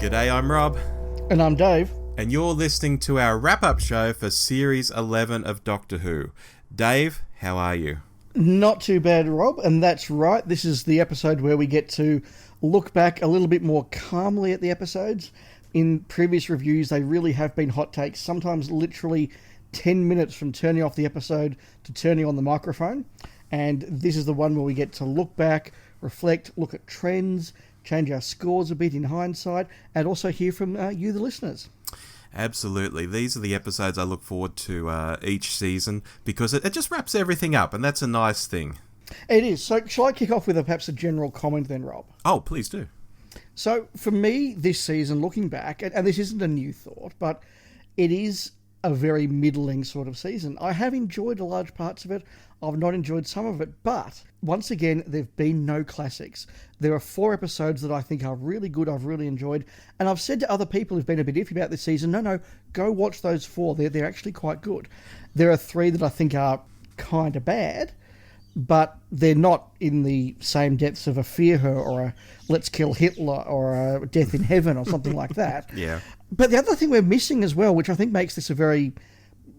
G'day, I'm Rob. And I'm Dave. And you're listening to our wrap-up show for Series 11 of Doctor Who. Dave, how are you? Not too bad, Rob, and that's right. This is the episode where we get to look back a little bit more calmly at the episodes. In previous reviews, they really have been hot takes, sometimes literally 10 minutes from turning off the episode to turning on the microphone. And this is the one where we get to look back, reflect, look at trends, change our scores a bit in hindsight, and also hear from you, the listeners. Absolutely. These are the episodes I look forward to each season because it just wraps everything up, and that's a nice thing. It is. So shall I kick off with perhaps a general comment then, Rob? Oh, please do. So for me, this season, looking back, and this isn't a new thought, but it is a very middling sort of season. I have enjoyed large parts of it. I've not enjoyed some of it, but once again, there've been no classics. There are 4 episodes that I think are really good, I've really enjoyed, and I've said to other people who've been a bit iffy about this season, no, go watch those 4. They're actually quite good. There are 3 that I think are kind of bad, but they're not in the same depths of a Fear Her or a Let's Kill Hitler or a Death in Heaven or something like that. Yeah. But the other thing we're missing as well, which I think makes this a very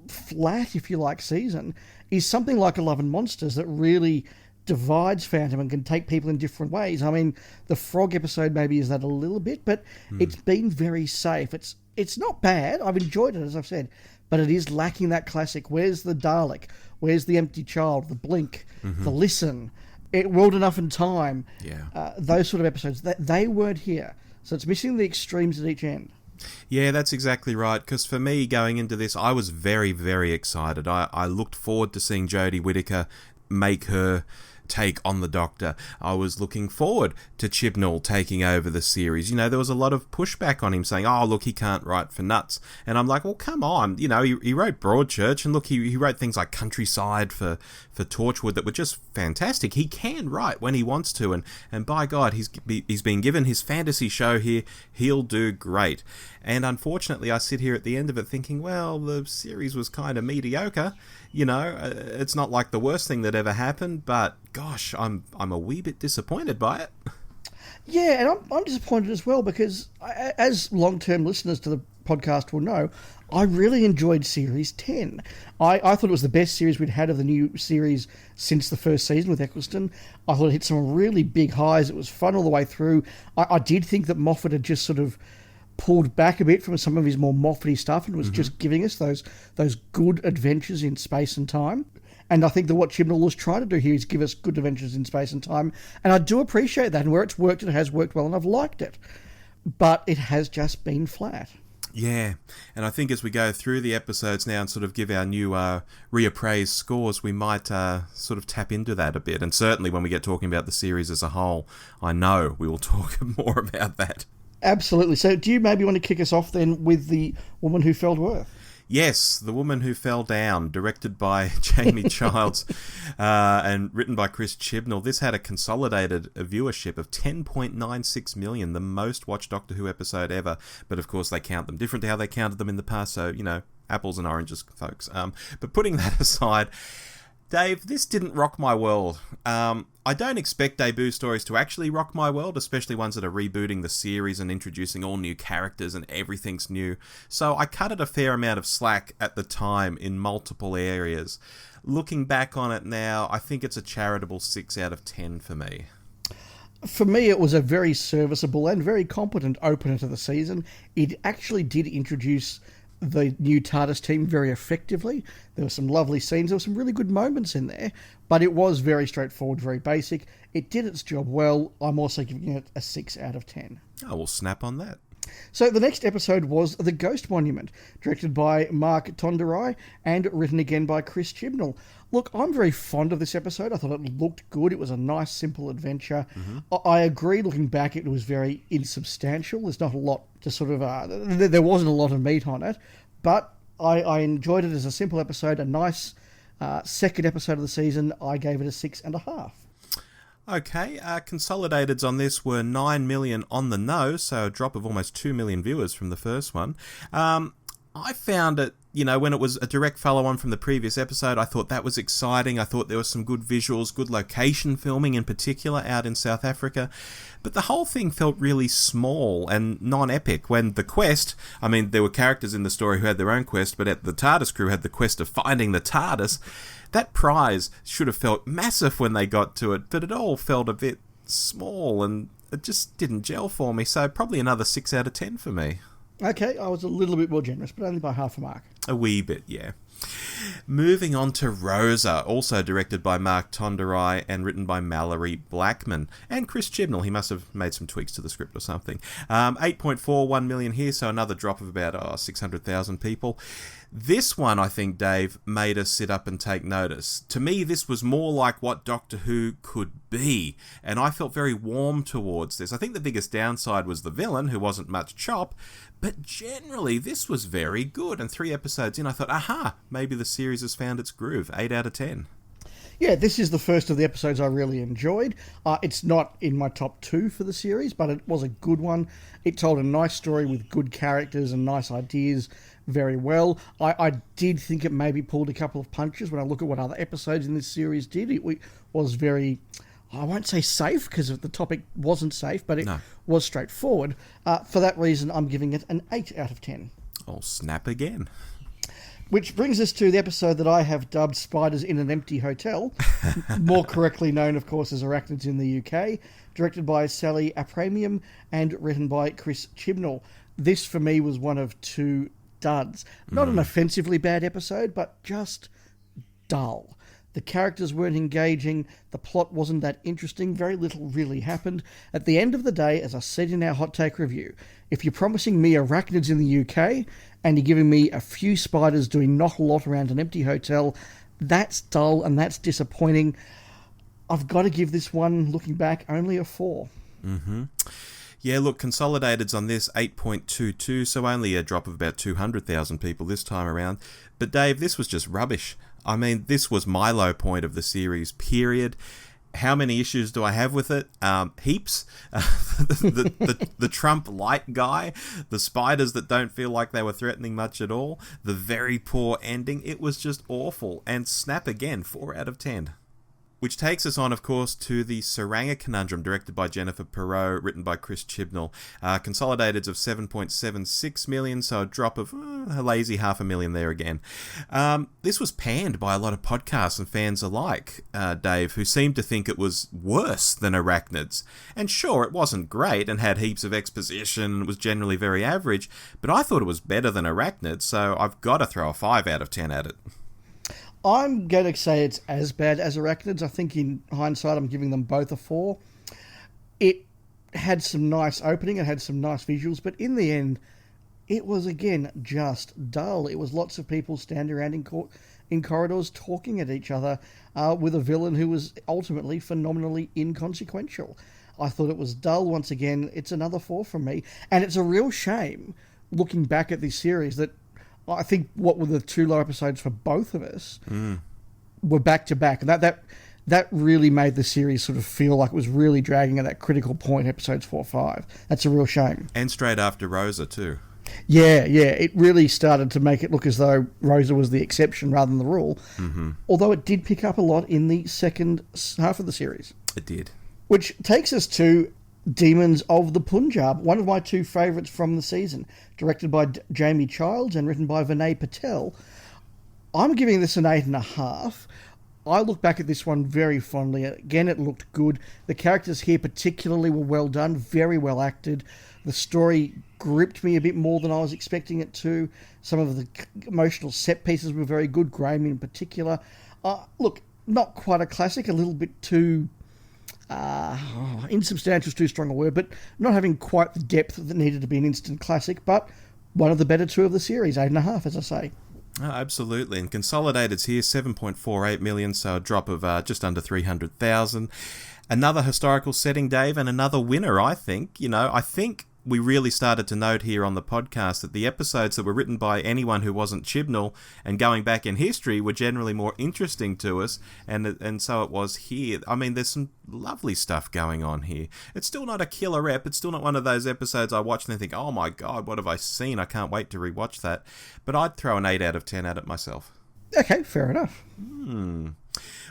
flat, if you like, season, is something like Love and Monsters that really divides fandom and can take people in different ways. I mean, the Frog episode maybe is that a little bit, but it's been very safe. It's not bad. I've enjoyed it, as I've said, but it is lacking that classic. Where's the Dalek? Where's the Empty Child? The Blink? The Listen? World Enough in Time? Yeah. Those sort of episodes. They weren't here. So it's missing the extremes at each end. Yeah, that's exactly right, because for me, going into this, I was very, very excited. I looked forward to seeing Jodie Whittaker make her take on the Doctor. I was looking forward to Chibnall taking over the series. You know, there was a lot of pushback on him saying, oh, look, he can't write for nuts. And I'm like, well, come on. You know, he wrote Broadchurch, and look, he wrote things like Countryside for Torchwood that were just fantastic. He can write when he wants to, and by God, he's been given his fantasy show here. He'll do great. And unfortunately, I sit here at the end of it thinking, well, the series was kind of mediocre. You know, it's not like the worst thing that ever happened, but gosh, I'm a wee bit disappointed by it. Yeah, and I'm disappointed as well because, as long-term listeners to the podcast will know, I really enjoyed Series 10. I thought it was the best series we'd had of the new series since the first season with Eccleston. I thought it hit some really big highs. It was fun all the way through. I did think that Moffat had just sort of pulled back a bit from some of his more Moffat-y stuff and was just giving us those good adventures in space and time. And I think that what Chibnall was trying to do here is give us good adventures in space and time. And I do appreciate that. And where it's worked, it has worked well, and I've liked it. But it has just been flat. Yeah, and I think as we go through the episodes now and sort of give our new reappraised scores, we might sort of tap into that a bit. And certainly when we get talking about the series as a whole, I know we will talk more about that. Absolutely. So do you maybe want to kick us off then with The Woman Who Fell Worth? Yes, The Woman Who Fell Down, directed by Jamie Childs and written by Chris Chibnall. This had a consolidated viewership of 10.96 million, the most watched Doctor Who episode ever. But of course they count them different to how they counted them in the past, so, you know, apples and oranges, folks. But putting that aside, Dave, this didn't rock my world. I don't expect debut stories to actually rock my world, especially ones that are rebooting the series and introducing all new characters and everything's new. So I cut it a fair amount of slack at the time in multiple areas. Looking back on it now, I think it's a charitable 6 out of 10 for me. For me, it was a very serviceable and very competent opener to the season. It actually did introduce the new TARDIS team very effectively. There were some lovely scenes. There were some really good moments in there, but it was very straightforward, very basic. It did its job well. I'm also giving it a 6 out of 10. I will snap on that. So the next episode was The Ghost Monument, directed by Mark Tonderai and written again by Chris Chibnall. Look, I'm very fond of this episode. I thought it looked good. It was a nice, simple adventure. I agree, looking back, it was very insubstantial. There's not a lot to sort of... there wasn't a lot of meat on it, but I enjoyed it as a simple episode, a nice second episode of the season. I gave it a 6.5. Okay, Consolidateds on this were 9 million on the nose, so a drop of almost 2 million viewers from the first one. I found it, when it was a direct follow-on from the previous episode, I thought that was exciting. I thought there was some good visuals, good location filming in particular out in South Africa. But the whole thing felt really small and non-epic when the quest, there were characters in the story who had their own quest, but the TARDIS crew had the quest of finding the TARDIS. That prize should have felt massive when they got to it, but it all felt a bit small and it just didn't gel for me. So probably another 6 out of 10 for me. Okay, I was a little bit more generous, but only by half a mark. A wee bit, yeah. Moving on to Rosa, also directed by Mark Tonderai and written by Malorie, Blackman and Chris Chibnall. He must have made some tweaks to the script or something. 8.41 million here, so another drop of about 600,000 people. This one, I think, Dave, made us sit up and take notice. To me, this was more like what Doctor Who could be, and I felt very warm towards this. I think the biggest downside was the villain, who wasn't much chop, but generally, this was very good. And 3 episodes in, I thought, aha, maybe the series has found its groove. 8 out of 10. Yeah, this is the first of the episodes I really enjoyed. It's not in my top 2 for the series, but it was a good one. It told a nice story with good characters and nice ideas very well. I did think it maybe pulled a couple of punches when I look at what other episodes in this series did. It was very, I won't say safe, because the topic wasn't safe, but it was straightforward. For that reason, I'm giving it an 8 out of 10. Oh, snap again. Which brings us to the episode that I have dubbed Spiders in an Empty Hotel, more correctly known, of course, as Arachnids in the UK, directed by Sallie Aprahamian and written by Chris Chibnall. This, for me, was one of 2 duds. Not an offensively bad episode, but just dull. The characters weren't engaging, the plot wasn't that interesting, very little really happened. At the end of the day, as I said in our Hot Take review, if you're promising me Arachnids in the UK, and you're giving me a few spiders doing not a lot around an empty hotel, that's dull and that's disappointing. I've got to give this one, looking back, only a 4. Mm-hmm. Yeah, look, Consolidated's on this 8.22, so only a drop of about 200,000 people this time around. But Dave, this was just rubbish. This was my low point of the series, period. How many issues do I have with it? Heaps. The Trump light guy, the spiders that don't feel like they were threatening much at all, the very poor ending. It was just awful. And snap again, 4 out of 10. Which takes us on, of course, to the Tsuranga Conundrum, directed by Jennifer Perrott, written by Chris Chibnall. Consolidateds of 7.76 million, so a drop of a lazy 500,000 there again. This was panned by a lot of podcasts and fans alike, Dave, who seemed to think it was worse than Arachnids. And sure, it wasn't great and had heaps of exposition and was generally very average, but I thought it was better than Arachnids, so I've got to throw a 5 out of 10 at it. I'm going to say it's as bad as Arachnids. I think in hindsight, I'm giving them both a 4. It had some nice opening, it had some nice visuals, but in the end, it was, again, just dull. It was lots of people standing around in corridors talking at each other with a villain who was ultimately phenomenally inconsequential. I thought it was dull. Once again, it's another 4 from me. And it's a real shame, looking back at this series, that I think what were the 2 low episodes for both of us were back-to-back. And that really made the series sort of feel like it was really dragging at that critical point, episodes 4 or 5. That's a real shame. And straight after Rosa, too. Yeah. It really started to make it look as though Rosa was the exception rather than the rule. Mm-hmm. Although it did pick up a lot in the second half of the series. It did. Which takes us to Demons of the Punjab, one of my 2 favourites from the season, directed by Jamie Childs and written by Vinay Patel. I'm giving this an 8.5. I look back at this one very fondly. Again, it looked good. The characters here particularly were well done, very well acted. The story gripped me a bit more than I was expecting it to. Some of the emotional set pieces were very good, Graham in particular. Look, not quite a classic, a little bit too insubstantial is too strong a word, but not having quite the depth that needed to be an instant classic, but one of the better 2 of the series, 8.5, as I say. Oh, absolutely. And Consolidated's here, 7.48 million, so a drop of just under 300,000. Another historical setting, Dave, and another winner, I think. I think we really started to note here on the podcast that the episodes that were written by anyone who wasn't Chibnall and going back in history were generally more interesting to us, and so it was here. I mean, there's some lovely stuff going on here. It's still not a killer ep. It's still not one of those episodes I watch and I think, oh my god, what have I seen? I can't wait to rewatch that. But I'd throw an 8 out of 10 at it myself. Okay, fair enough.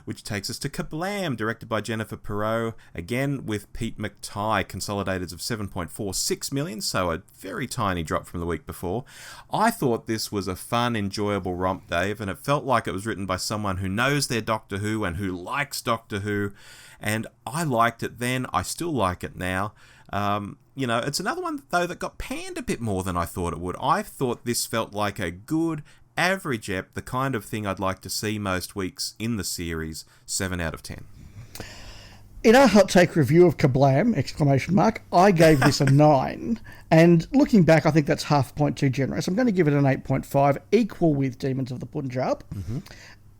Which takes us to Kerblam, directed by Jennifer Perrott, again with Pete McTighe, consolidateds of 7.46 million, so a very tiny drop from the week before. I thought this was a fun, enjoyable romp, Dave, and it felt like it was written by someone who knows their Doctor Who and who likes Doctor Who, and I liked it then, I still like it now. It's another one, though, that got panned a bit more than I thought it would. I thought this felt like a good average ep, the kind of thing I'd like to see most weeks in the series. 7 out of 10. In our hot take review of Kerblam, ! I gave this a 9. And looking back, I think that's half a point too generous. I'm going to give it an 8.5, equal with Demons of the Punjab.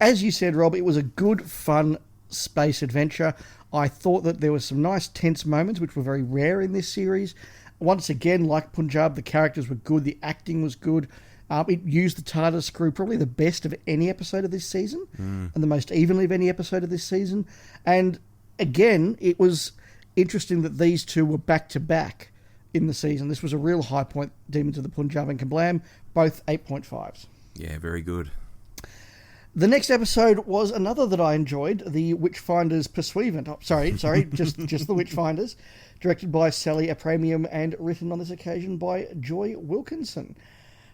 As you said, Rob, it was a good, fun space adventure. I thought that there were some nice tense moments, which were very rare in this series. Once again, like Punjab, the characters were good, the acting was good. It used the TARDIS screw, probably the best of any episode of this season, and the most evenly of any episode of this season. And again, it was interesting that these two were back-to-back in the season. This was a real high point, Demons of the Punjab and Kerblam, both 8.5s. Yeah, very good. The next episode was another that I enjoyed, the Witchfinders Pursuivant. Oh, sorry, just the Witchfinders, directed by Sallie, Aprahamian, and written on this occasion by Joy Wilkinson.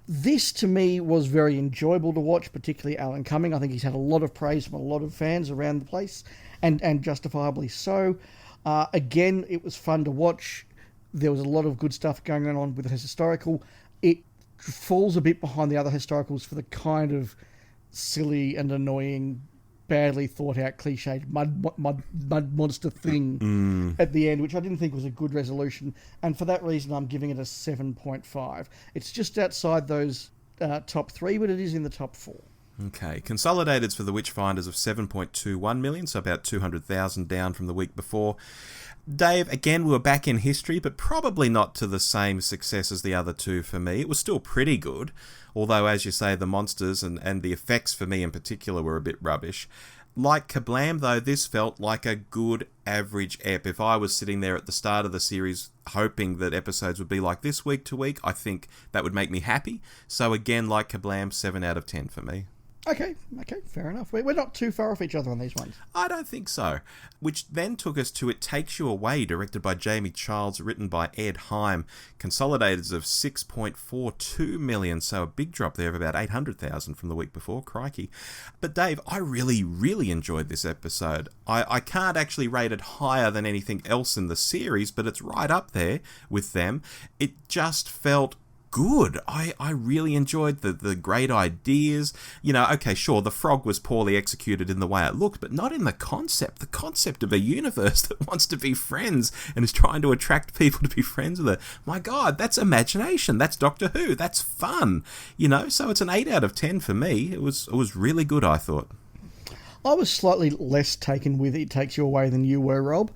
This, to me, was very enjoyable to watch, particularly Alan Cumming. I think he's had a lot of praise from a lot of fans around the place, and justifiably so. Again, it was fun to watch. There was a lot of good stuff going on with the historical. It falls a bit behind the other historicals for the kind of silly and annoying, badly thought out, cliched mud monster thing at the end, which I didn't think was a good resolution, and for that reason I'm giving it a 7.5. It's just outside those top 3, but it is in the top 4. Okay, consolidateds for the Witchfinders of 7.21 million, so about 200,000 down from the week before. Dave, again, we were back in history, but probably not to the same success as the other two for me. It was still pretty good, although, as you say, the monsters and the effects for me in particular were a bit rubbish. Like Kerblam, though, this felt like a good average ep. If I was sitting there at the start of the series hoping that episodes would be like this week to week, I think that would make me happy. So again, like Kerblam, 7 out of 10 for me. Okay, fair enough. We're not too far off each other on these ones. I don't think so. Which then took us to It Takes You Away, directed by Jamie Childs, written by Ed Hime. Consolidateds of 6.42 million, so a big drop there of about 800,000 from the week before, crikey. But Dave, I really, really enjoyed this episode. I can't actually rate it higher than anything else in the series, but it's right up there with them. It just felt good. I really enjoyed the great ideas. Okay, sure, the frog was poorly executed in the way it looked, but not in the concept of a universe that wants to be friends and is trying to attract people to be friends with it. My God, that's imagination. That's Doctor Who. That's fun. So it's an 8 out of 10 for me. It was really good, I thought. I was slightly less taken with It Takes You Away than you were, Rob.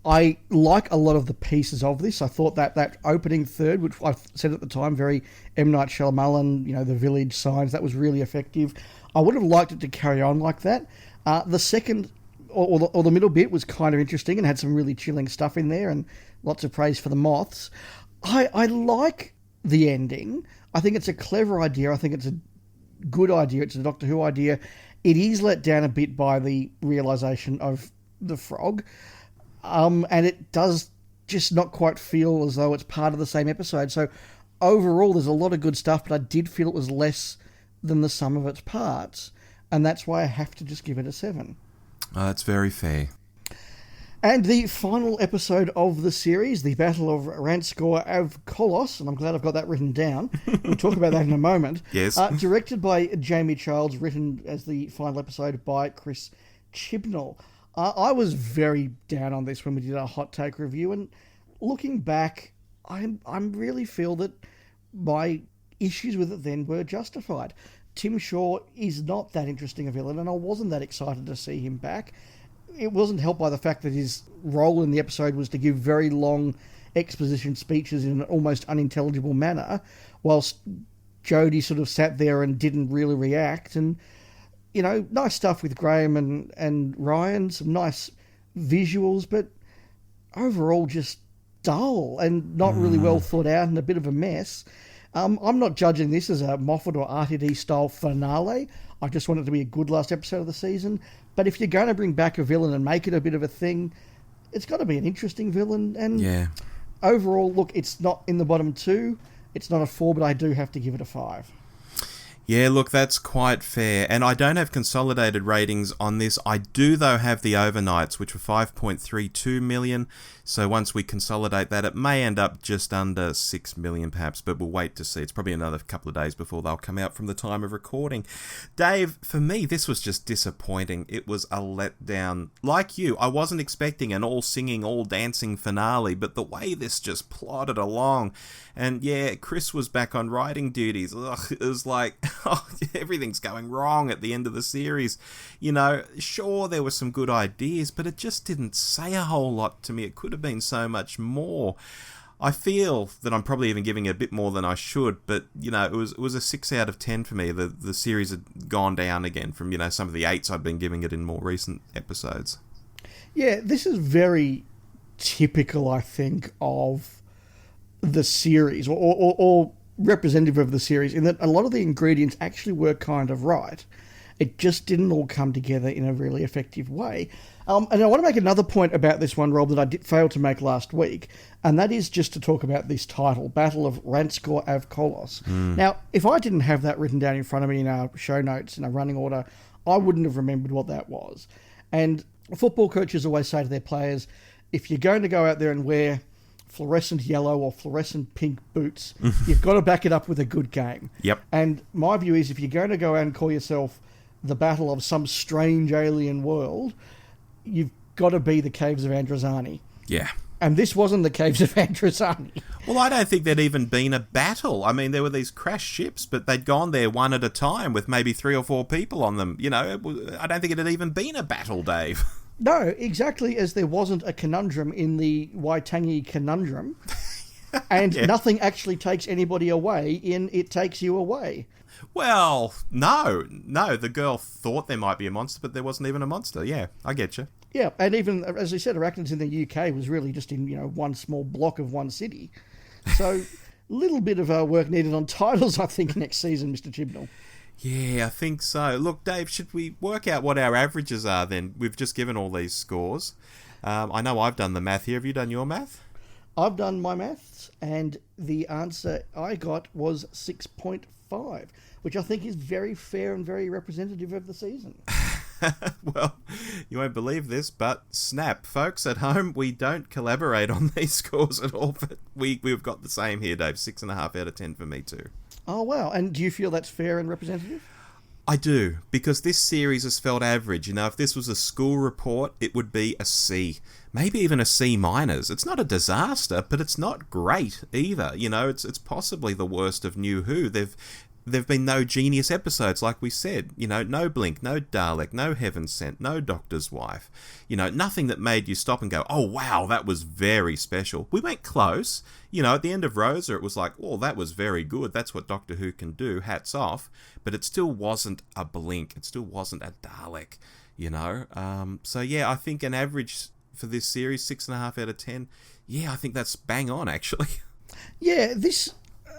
I like a lot of the pieces of this. I thought that opening third, which I said at the time, very M. Night Shyamalan, the village signs, that was really effective. I would have liked it to carry on like that. The second, or the middle bit, was kind of interesting and had some really chilling stuff in there and lots of praise for the moths. I like the ending. I think it's a clever idea. I think it's a good idea. It's a Doctor Who idea. It is let down a bit by the realisation of the frog. And it does just not quite feel as though it's part of the same episode. So overall, there's a lot of good stuff, but I did feel it was less than the sum of its parts. And that's why I have to just give it a 7. That's very fair. And the final episode of the series, the Battle of Ranskoor of Kolos, and I'm glad I've got that written down. We'll talk about that in a moment. Yes. Directed by Jamie Childs, written as the final episode by Chris Chibnall. I was very down on this when we did our hot take review, and looking back, I really feel that my issues with it then were justified. Tim Shaw is not that interesting a villain, and I wasn't that excited to see him back. It wasn't helped by the fact that his role in the episode was to give very long exposition speeches in an almost unintelligible manner, whilst Jodie sort of sat there and didn't really react. And, you know, nice stuff with Graham and Ryan, some nice visuals, but overall just dull and not really well thought out and a bit of a mess. I'm not judging this as a Moffat or RTD style finale. I just want it to be a good last episode of the season. But if you're going to bring back a villain and make it a bit of a thing, it's got to be an interesting villain. And overall, look, it's not in the bottom 2. It's not a 4, but I do have to give it a 5. Yeah, look, that's quite fair. And I don't have consolidated ratings on this. I do, though, have the overnights, which were 5.32 million. So once we consolidate that, it may end up just under 6 million, perhaps, but we'll wait to see. It's probably another couple of days before they'll come out from the time of recording. Dave, for me, this was just disappointing. It was a letdown. Like you, I wasn't expecting an all-singing, all-dancing finale, but the way this just plodded along, and yeah, Chris was back on writing duties. Ugh, it was like, oh, everything's going wrong at the end of the series. You know, sure, there were some good ideas, but it just didn't say a whole lot to me. It could have been so much more. I feel that I'm probably even giving it a bit more than I should, but, you know, it was a 6 out of 10 for me. The series had gone down again from, you know, some of the 8s I've been giving it in more recent episodes. Yeah, this is very typical, I think, of the series, or representative of the series, in that a lot of the ingredients actually were kind of right. It just didn't all come together in a really effective way. And I want to make another point about this one, Rob, that I did fail to make last week, and that is just to talk about this title, Battle of Ranskoor av Kolos. Now, if I didn't have that written down in front of me in our show notes in a running order, I wouldn't have remembered what that was. And football coaches always say to their players, if you're going to go out there and wear fluorescent yellow or fluorescent pink boots, you've got to back it up with a good game. Yep. And my view is, if you're going to go out and call yourself the battle of some strange alien world, you've got to be the Caves of Androzani. Yeah. And this wasn't the Caves of Androzani. Well, I don't think there'd even been a battle. I mean, there were these crashed ships, but they'd gone there one at a time with maybe 3 or 4 people on them. You know, I don't think it had even been a battle, Dave. No, exactly as there wasn't a conundrum in the Waitangi Conundrum. And nothing actually takes anybody away in It Takes You Away. Well, no, the girl thought there might be a monster, but there wasn't even a monster. Yeah, I get you. Yeah, and even, as I said, Arachnids in the UK was really just in, you know, one small block of one city. So, a little bit of work needed on titles, I think, next season, Mr. Chibnall. Yeah, I think so. Look, Dave, should we work out what our averages are then? We've just given all these scores. I know I've done the math here. Have you done your math? I've done my maths, and the answer I got was 6.5, which I think is very fair and very representative of the season. Well, you won't believe this, but snap, folks at home, we don't collaborate on these scores at all, but we've got the same here, Dave. 6.5 out of 10 for me too. Oh, wow. And do you feel that's fair and representative? I do, because this series has felt average. You know, if this was a school report, it would be a C. Maybe even a C-. It's not a disaster, but it's not great either. You know, it's possibly the worst of New Who. There've been no genius episodes, like we said. You know, no Blink, no Dalek, no Heaven Sent, no Doctor's Wife. You know, nothing that made you stop and go, oh, wow, that was very special. We went close. You know, at the end of Rosa, it was like, oh, that was very good. That's what Doctor Who can do. Hats off. But it still wasn't a Blink. It still wasn't a Dalek, you know. So, yeah, I think an average for this series, 6.5 out of 10. Yeah, I think that's bang on, actually. Yeah, this...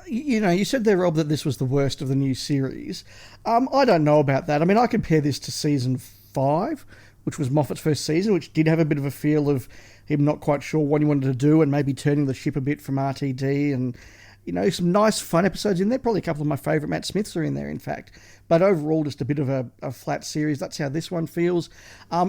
You know, you said there, Rob, that this was the worst of the new series. I don't know about that. I mean, I compare this to season 5, which was Moffat's first season, which did have a bit of a feel of him not quite sure what he wanted to do and maybe turning the ship a bit from RTD, and, you know, some nice fun episodes in there. Probably a couple of my favourite Matt Smiths are in there, in fact. But overall, just a bit of a flat series. That's how this one feels.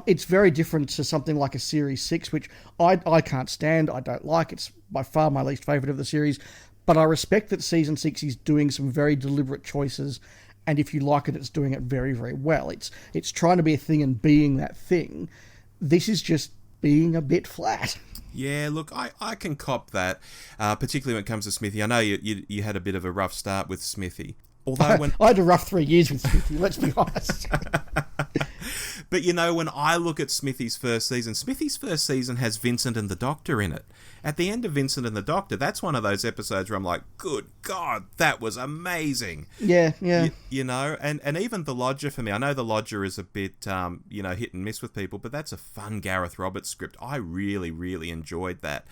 It's very different to something like a Series 6, which I can't stand. I don't like. It's by far my least favourite of the series. But I respect that Season 6 is doing some very deliberate choices, and if you like it, it's doing it very, very well. It's trying to be a thing and being that thing. This is just being a bit flat. Yeah, look, I can cop that, particularly when it comes to Smithy. I know you had a bit of a rough start with Smithy. Although I had a rough 3 years with Smithy, let's be honest. But, you know, when I look at Smithy's first season has Vincent and the Doctor in it. At the end of Vincent and the Doctor, that's one of those episodes where I'm like, good God, that was amazing. Yeah. You know, and even The Lodger for me, I know The Lodger is a bit, hit and miss with people, but that's a fun Gareth Roberts script. I really, really enjoyed that.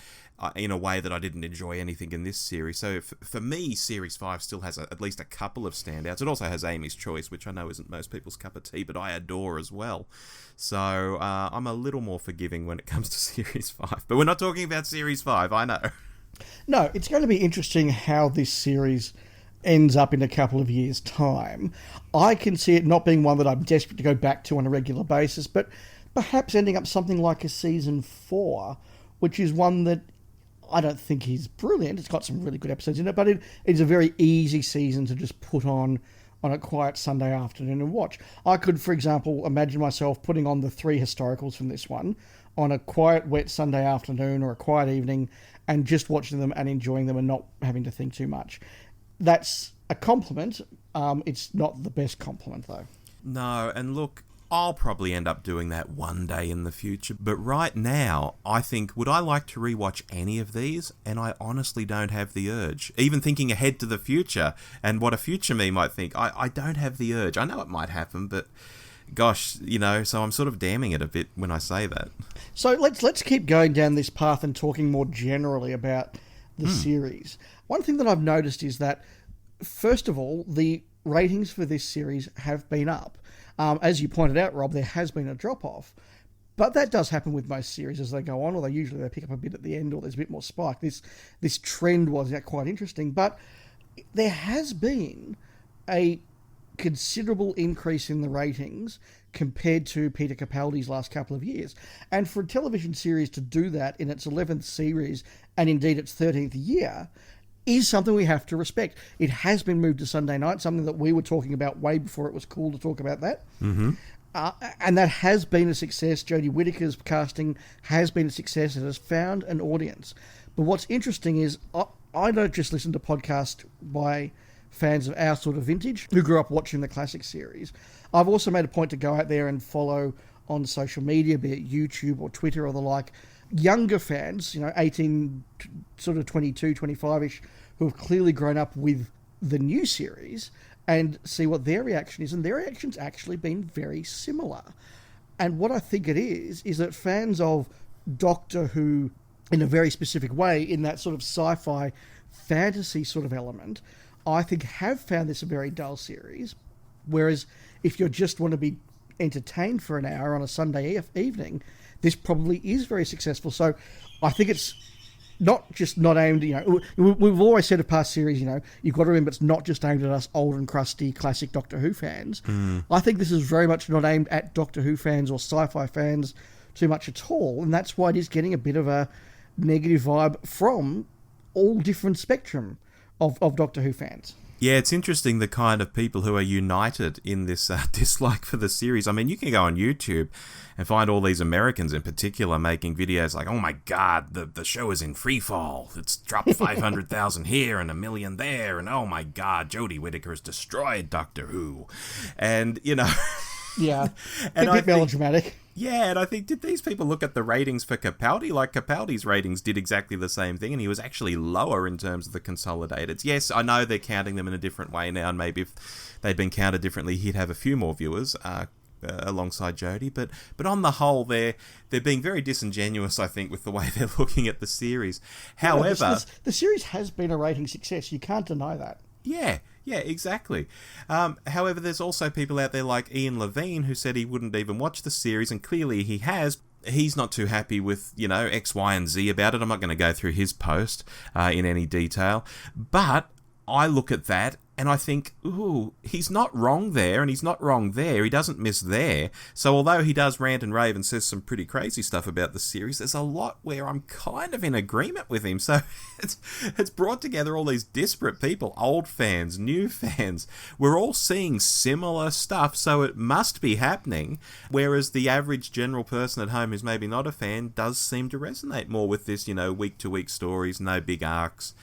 In a way that I didn't enjoy anything in this series. So for me, Series 5 still has at least a couple of standouts. It also has Amy's Choice, which I know isn't most people's cup of tea, but I adore as well. So I'm a little more forgiving when it comes to Series 5. But we're not talking about Series 5, I know. No, it's going to be interesting how this series ends up in a couple of years' time. I can see it not being one that I'm desperate to go back to on a regular basis, but perhaps ending up something like a Season 4, which is one that I don't think he's brilliant. It's got some really good episodes in it, but it's a very easy season to just put on a quiet Sunday afternoon and watch. I could, for example, imagine myself putting on the 3 historicals from this one on a quiet, wet Sunday afternoon or a quiet evening and just watching them and enjoying them and not having to think too much. That's a compliment. It's not the best compliment, though. No, and look, I'll probably end up doing that one day in the future, but right now, I think, would I like to rewatch any of these? And I honestly don't have the urge. Even thinking ahead to the future, and what a future me might think, I don't have the urge. I know it might happen, but gosh, so I'm sort of damning it a bit when I say that. So let's keep going down this path and talking more generally about the series. One thing that I've noticed is that, first of all, the ratings for this series have been up. As you pointed out, Rob, there has been a drop-off. But that does happen with most series as they go on, although usually they pick up a bit at the end or there's a bit more spike. This trend was quite interesting. But there has been a considerable increase in the ratings compared to Peter Capaldi's last couple of years. And for a television series to do that in its 11th series and indeed its 13th year is something we have to respect. It has been moved to Sunday night, something that we were talking about way before it was cool to talk about that. Mm-hmm. And that has been a success. Jodie Whittaker's casting has been a success. It has found an audience. But what's interesting is I don't just listen to podcasts by fans of our sort of vintage who grew up watching the classic series. I've also made a point to go out there and follow on social media, be it YouTube or Twitter or the like, younger fans, 18, sort of 22, 25-ish, who have clearly grown up with the new series and see what their reaction is. And their reaction's actually been very similar. And what I think it is that fans of Doctor Who, in a very specific way, in that sort of sci-fi fantasy sort of element, I think have found this a very dull series. Whereas if you just want to be entertained for an hour on a Sunday evening, this probably is very successful. So I think it's not just not aimed, we've always said of past series, you've got to remember it's not just aimed at us old and crusty classic Doctor Who fans. I think this is very much not aimed at Doctor Who fans or sci-fi fans too much at all. And that's why it is getting a bit of a negative vibe from all different spectrum of Doctor Who fans. Yeah, it's interesting the kind of people who are united in this dislike for the series. I mean, you can go on YouTube and find all these Americans in particular making videos like, oh my God, the show is in free fall. It's dropped 500,000 here and 1 million there. And oh my God, Jodie Whittaker has destroyed Doctor Who. And, Yeah, and a bit melodramatic. Yeah, and I think, did these people look at the ratings for Capaldi? Like, Capaldi's ratings did exactly the same thing, and he was actually lower in terms of the consolidateds. Yes, I know they're counting them in a different way now, and maybe if they'd been counted differently, he'd have a few more viewers alongside Jodie. But on the whole, they're being very disingenuous, I think, with the way they're looking at the series. However, the series has been a rating success. You can't deny that. Yeah, exactly. However, there's also people out there like Ian Levine who said he wouldn't even watch the series, and clearly he has. He's not too happy with, X, Y, and Z about it. I'm not going to go through his post in any detail. But I look at that and I think, ooh, he's not wrong there and he's not wrong there. He doesn't miss there. So although he does rant and rave and says some pretty crazy stuff about the series, there's a lot where I'm kind of in agreement with him. So it's brought together all these disparate people, old fans, new fans. We're all seeing similar stuff, so it must be happening. Whereas the average general person at home who's maybe not a fan does seem to resonate more with this, week-to-week stories, no big arcs.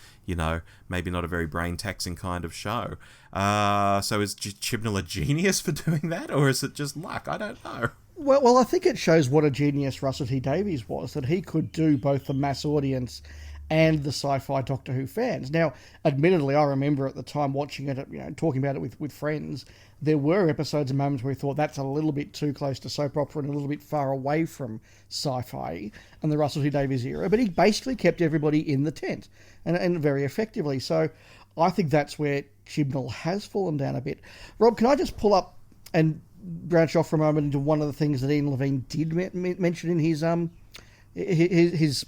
maybe not a very brain-taxing kind of show. So is Chibnall a genius for doing that, or is it just luck? I don't know. Well, I think it shows what a genius Russell T Davies was, that he could do both the mass audience and the sci-fi Doctor Who fans. Now, admittedly, I remember at the time watching it, talking about it with friends, there were episodes and moments where we thought that's a little bit too close to soap opera and a little bit far away from sci-fi and the Russell T Davies era, but he basically kept everybody in the tent, and very effectively. So I think that's where Chibnall has fallen down a bit. Rob, can I just pull up and branch off for a moment into one of the things that Ian Levine did mention in his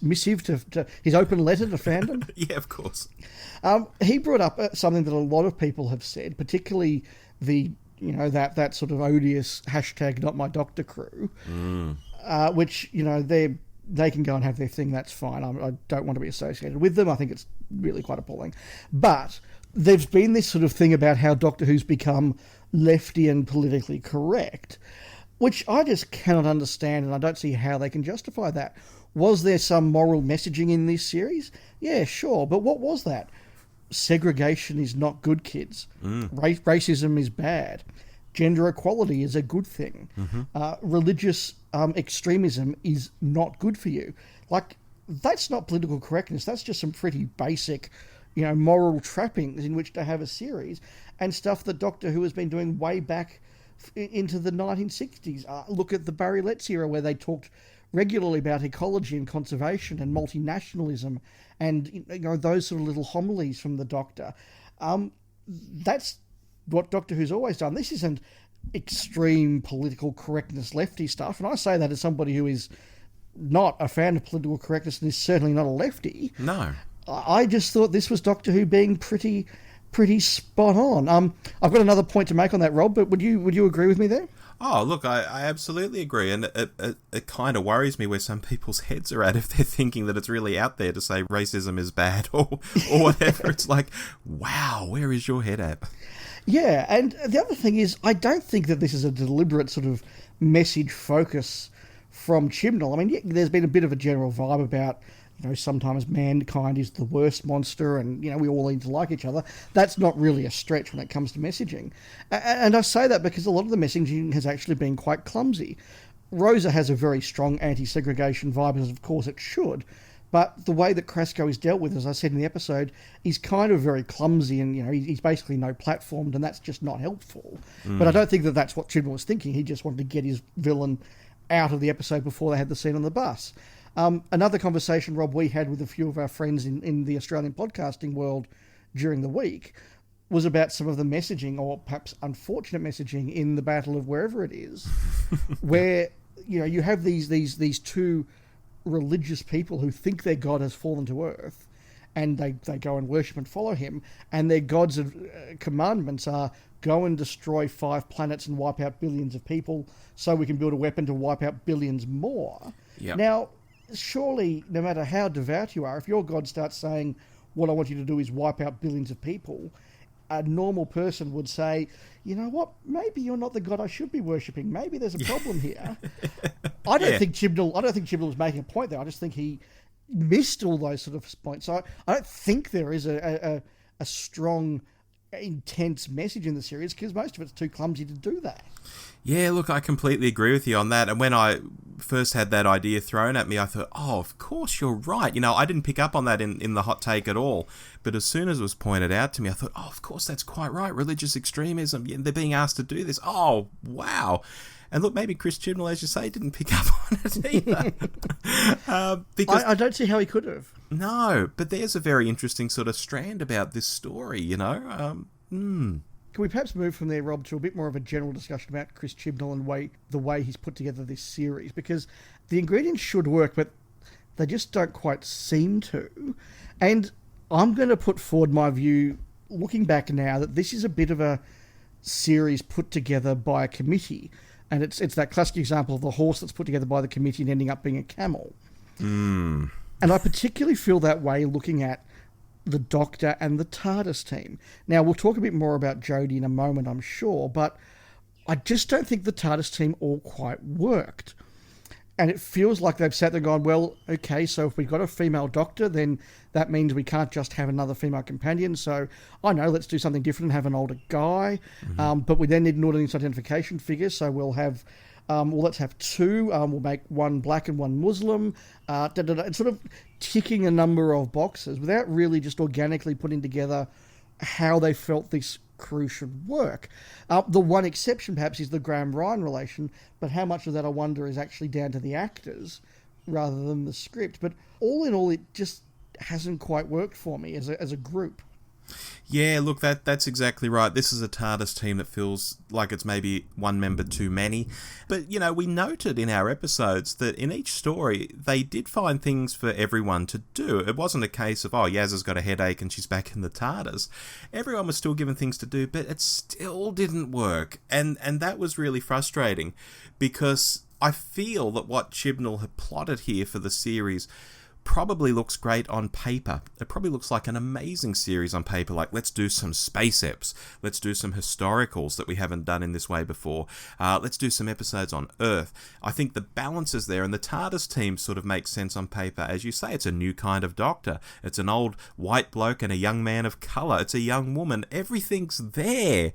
missive to his open letter to fandom? Yeah, of course. He brought up something that a lot of people have said, particularly the that sort of odious hashtag Not My Doctor crew, which they can go and have their thing. That's fine. I don't want to be associated with them. I think it's really quite appalling. But there's been this sort of thing about how Doctor Who's become lefty and politically correct, which I just cannot understand, and I don't see how they can justify that. Was there some moral messaging in this series? Yeah, sure, but what was that? Segregation is not good, kids. Racism is bad. Gender equality is a good thing. Religious extremism is not good for you. Like, that's not political correctness. That's just some pretty basic, moral trappings in which to have a series, and stuff that Doctor Who has been doing way back into the 1960s. Look at the Barry Letts era, where they talked regularly about ecology and conservation and multinationalism and those sort of little homilies from the Doctor. That's what Doctor Who's always done. This isn't extreme political correctness lefty stuff, and I say that as somebody who is not a fan of political correctness and is certainly not a lefty. No. I just thought this was Doctor Who being pretty spot on. I've got another point to make on that, Rob, but would you agree with me there? Oh, look, I absolutely agree, and it kind of worries me where some people's heads are at if they're thinking that it's really out there to say racism is bad or whatever. It's like, wow, where is your head at? Yeah, and the other thing is, I don't think that this is a deliberate sort of message focus from Chibnall. I mean, yeah, there's been a bit of a general vibe about, sometimes mankind is the worst monster and, we all need to like each other. That's not really a stretch when it comes to messaging. And I say that because a lot of the messaging has actually been quite clumsy. Rosa has a very strong anti-segregation vibe, as of course it should, but the way that Kraskow is dealt with, as I said in the episode, is kind of very clumsy, and, he's basically no platformed, and that's just not helpful. But I don't think that that's what Chibnall was thinking. He just wanted to get his villain out of the episode before they had the scene on the bus. Another conversation, Rob, we had with a few of our friends in the Australian podcasting world during the week was about some of the messaging, or perhaps unfortunate messaging, in the Battle of Wherever It Is, where you have these two religious people who think their god has fallen to earth, and they go and worship and follow him, and their god's commandments are go and destroy 5 planets and wipe out billions of people so we can build a weapon to wipe out billions more. Yep. Now, surely, no matter how devout you are, if your God starts saying, what I want you to do is wipe out billions of people, a normal person would say, you know what, maybe you're not the God I should be worshipping. Maybe there's a problem here. I don't think Chibnall was making a point there. I just think he missed all those sort of points. So I don't think there is a strong, intense message in the series, because most of it's too clumsy to do that. Yeah, look, I completely agree with you on that. And when I first had that idea thrown at me, I thought, oh, of course you're right. I didn't pick up on that in the hot take at all. But as soon as it was pointed out to me, I thought, oh, of course, that's quite right. Religious extremism, they're being asked to do this. Oh, wow. And look, maybe Chris Chibnall, as you say, didn't pick up on it either. Because I don't see how he could have. No, but there's a very interesting sort of strand about this story, Can we perhaps move from there, Rob, to a bit more of a general discussion about Chris Chibnall and the way he's put together this series? Because the ingredients should work, but they just don't quite seem to. And I'm going to put forward my view, looking back now, that this is a bit of a series put together by a committee. And it's that classic example of the horse that's put together by the committee and ending up being a camel. And I particularly feel that way looking at the Doctor and the TARDIS team. Now, we'll talk a bit more about Jodie in a moment, I'm sure, but I just don't think the TARDIS team all quite worked. And it feels like they've sat there going, well, okay, so if we've got a female doctor, then that means we can't just have another female companion. So, I know, let's do something different and have an older guy. But we then need an audience identification figure, so we'll have... let's have two. We'll make one black and one Muslim. It's sort of ticking a number of boxes without really just organically putting together how they felt this crew should work. The one exception, perhaps, is the Graham-Ryan relation, but how much of that, I wonder, is actually down to the actors rather than the script. But all in all, it just hasn't quite worked for me as a group. Yeah, look, that's exactly right. This is a TARDIS team that feels like it's maybe one member too many. But, you know, we noted in our episodes that in each story, they did find things for everyone to do. It wasn't a case of, oh, Yaz has got a headache and she's back in the TARDIS. Everyone was still given things to do, but it still didn't work. And that was really frustrating, because I feel that what Chibnall had plotted here for the series probably looks great on paper. It probably looks like an amazing series on paper, like let's do some space eps, let's do some historicals that we haven't done in this way before, let's do some episodes on Earth. I think the balance is there, and the TARDIS team sort of makes sense on paper. As you say, it's a new kind of doctor. It's an old white bloke and a young man of colour. It's a young woman. Everything's there,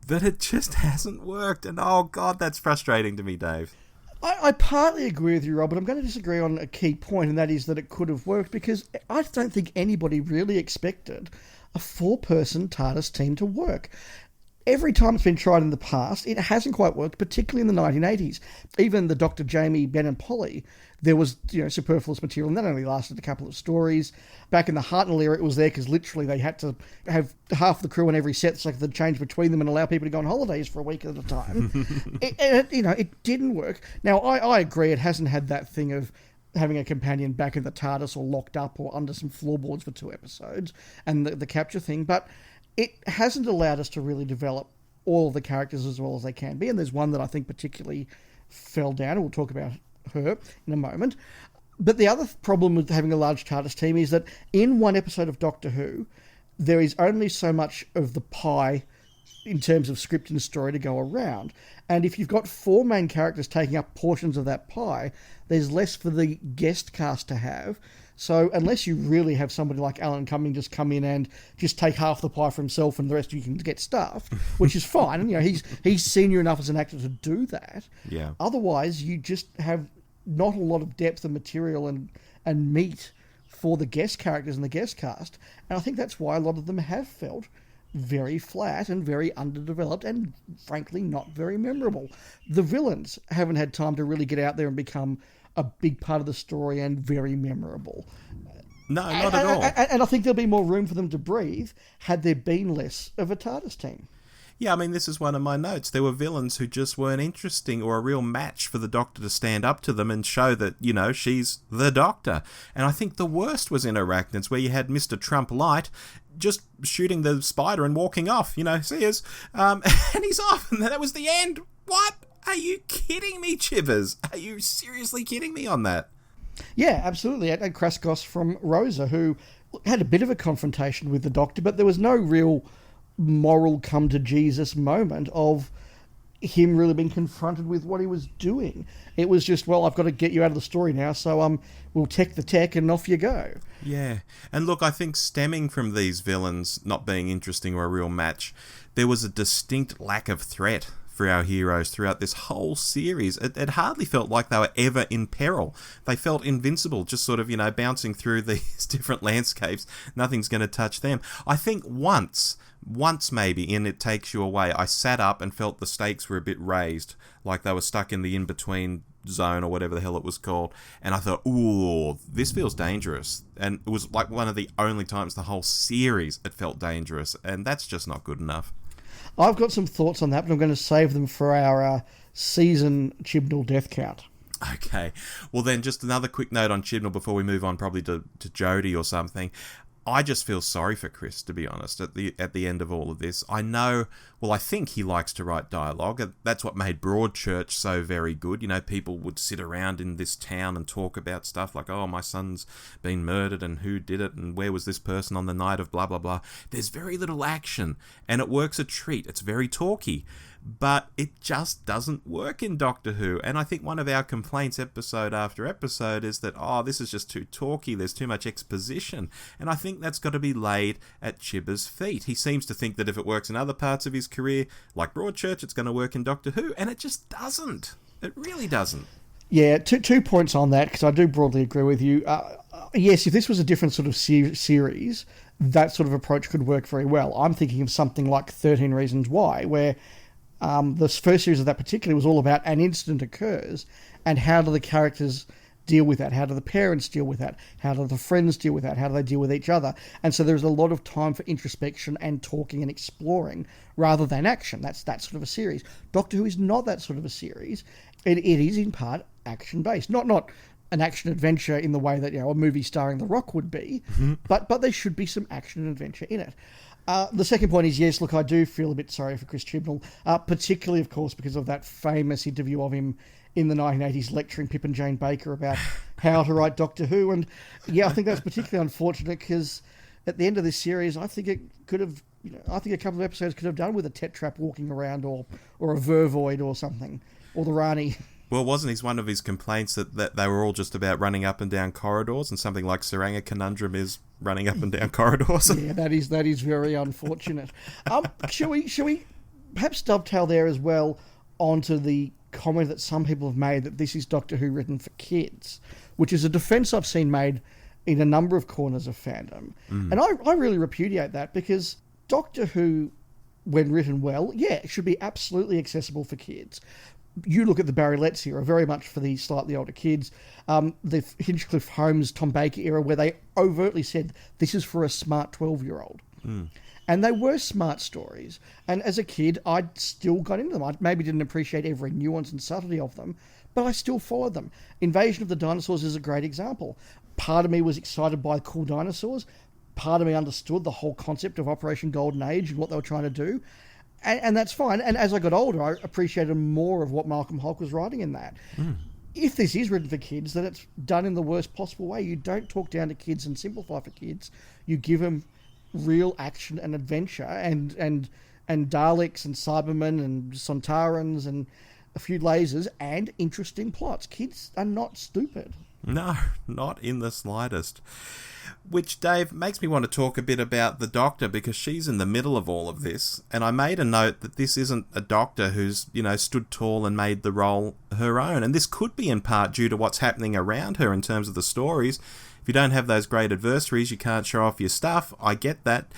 but it just hasn't worked, and oh God, that's frustrating to me, Dave. I partly agree with you, Rob, but I'm going to disagree on a key point, and that is that it could have worked, because I don't think anybody really expected a 4-person TARDIS team to work. Every time it's been tried in the past, it hasn't quite worked, particularly in the 1980s. Even the Dr. Jamie, Ben and Polly, there was superfluous material, and that only lasted a couple of stories. Back in the Hartnell era, it was there because literally they had to have half the crew on every set so they could change between them and allow people to go on holidays for a week at a time. It didn't work. Now, I agree, it hasn't had that thing of having a companion back in the TARDIS or locked up or under some floorboards for 2 episodes, and the capture thing, but it hasn't allowed us to really develop all of the characters as well as they can be, and there's one that I think particularly fell down, and we'll talk about her in a moment. But the other problem with having a large TARDIS team is that in one episode of Doctor Who, there is only so much of the pie in terms of script and story to go around. And if you've got 4 main characters taking up portions of that pie, there's less for the guest cast to have. So unless you really have somebody like Alan Cumming just come in and just take half the pie for himself and the rest of you can get stuffed, which is fine. And, he's senior enough as an actor to do that. Yeah. Otherwise, you just have not a lot of depth and material and meat for the guest characters and the guest cast. And I think that's why a lot of them have felt very flat and very underdeveloped and, frankly, not very memorable. The villains haven't had time to really get out there and become a big part of the story and very memorable. No, not at all. And I think there'll be more room for them to breathe had there been less of a TARDIS team. Yeah, I mean, this is one of my notes. There were villains who just weren't interesting or a real match for the Doctor to stand up to them and show that, she's the Doctor. And I think the worst was in Arachnids, where you had Mr. Trump Light just shooting the spider and walking off, see us, and he's off, and that was the end. What? Are you kidding me, Chivers? Are you seriously kidding me on that? Yeah, absolutely. And Kraskos from Rosa, who had a bit of a confrontation with the Doctor, but there was no real moral come-to-Jesus moment of him really being confronted with what he was doing. It was just, well, I've got to get you out of the story now, so we'll tech the tech and off you go. Yeah. And look, I think stemming from these villains not being interesting or a real match, there was a distinct lack of threat for our heroes throughout this whole series. It hardly felt like they were ever in peril. They felt invincible, just sort of, bouncing through these different landscapes. Nothing's going to touch them. I think once maybe in It Takes You Away, I sat up and felt the stakes were a bit raised, like they were stuck in the in-between zone or whatever the hell it was called, and I thought, ooh, this feels dangerous. And it was like one of the only times the whole series it felt dangerous, and that's just not good enough. I've got some thoughts on that, but I'm going to save them for our season Chibnall death count. Okay. Well, then, just another quick note on Chibnall before we move on probably to Jodie or something. I just feel sorry for Chris, to be honest, at the end of all of this. I think he likes to write dialogue. That's what made Broadchurch so very good. People would sit around in this town and talk about stuff like, oh, my son's been murdered and who did it and where was this person on the night of blah, blah, blah. There's very little action and it works a treat. It's very talky. but it just doesn't work in Doctor Who. And I think one of our complaints episode after episode is that, this is just too talky, there's too much exposition. And I think that's got to be laid at Chibber's feet. He seems to think that if it works in other parts of his career, like Broadchurch, it's going to work in Doctor Who, and it just doesn't. It really doesn't. Yeah, two points on that, because I do broadly agree with you. Yes, if this was a different sort of series, that sort of approach could work very well. I'm thinking of something like 13 Reasons Why, where the first series of that particularly was all about an incident occurs, and how do the characters deal with that? How do the parents deal with that? How do the friends deal with that? How do they deal with each other? And so there's a lot of time for introspection and talking and exploring rather than action. That's that sort of a series. Doctor Who is not that sort of a series. It is in part action-based. Not an action-adventure in the way that a movie starring The Rock would be, but there should be some action and adventure in it. The second point is, yes, look, I do feel a bit sorry for Chris Chibnall, particularly, of course, because of that famous interview of him in the 1980s lecturing Pip and Jane Baker about how to write Doctor Who. And, yeah, I think that's particularly unfortunate because at the end of this series, I think it could have, I think a couple of episodes could have done with a Tetrap walking around or a Vervoid or something, or the Rani. Well, wasn't one of his complaints that they were all just about running up and down corridors, and something like Tsuranga Conundrum is running up and down corridors? Yeah, that is very unfortunate. Shall we perhaps dovetail there as well onto the comment that some people have made that this is Doctor Who written for kids, which is a defence I've seen made in a number of corners of fandom. And I really repudiate that, because Doctor Who, when written well, it should be absolutely accessible for kids. You look at the Barry Letts era, very much for the slightly older kids. The Hinchcliffe Holmes, Tom Baker era, where they overtly said, this is for a smart 12-year-old. And they were smart stories. And as a kid, I still got into them. I maybe didn't appreciate every nuance and subtlety of them, but I still followed them. Invasion of the Dinosaurs is a great example. Part of me was excited by cool dinosaurs. Part of me understood the whole concept of Operation Golden Age and what they were trying to do. And that's fine. And as I got older, I appreciated more of what Malcolm Hulke was writing in that. If this is written for kids, then it's done in the worst possible way. You don't talk down to kids and simplify for kids. You give them real action and adventure and Daleks and Cybermen and Sontarans and a few lasers and interesting plots. Kids are not stupid. No, not in the slightest. Which, Dave, makes me want to talk a bit about the Doctor, because she's in the middle of all of this. And I made a note that this isn't a Doctor who's, stood tall and made the role her own. And this could be in part due to what's happening around her in terms of the stories. If you don't have those great adversaries, you can't show off your stuff. I get that.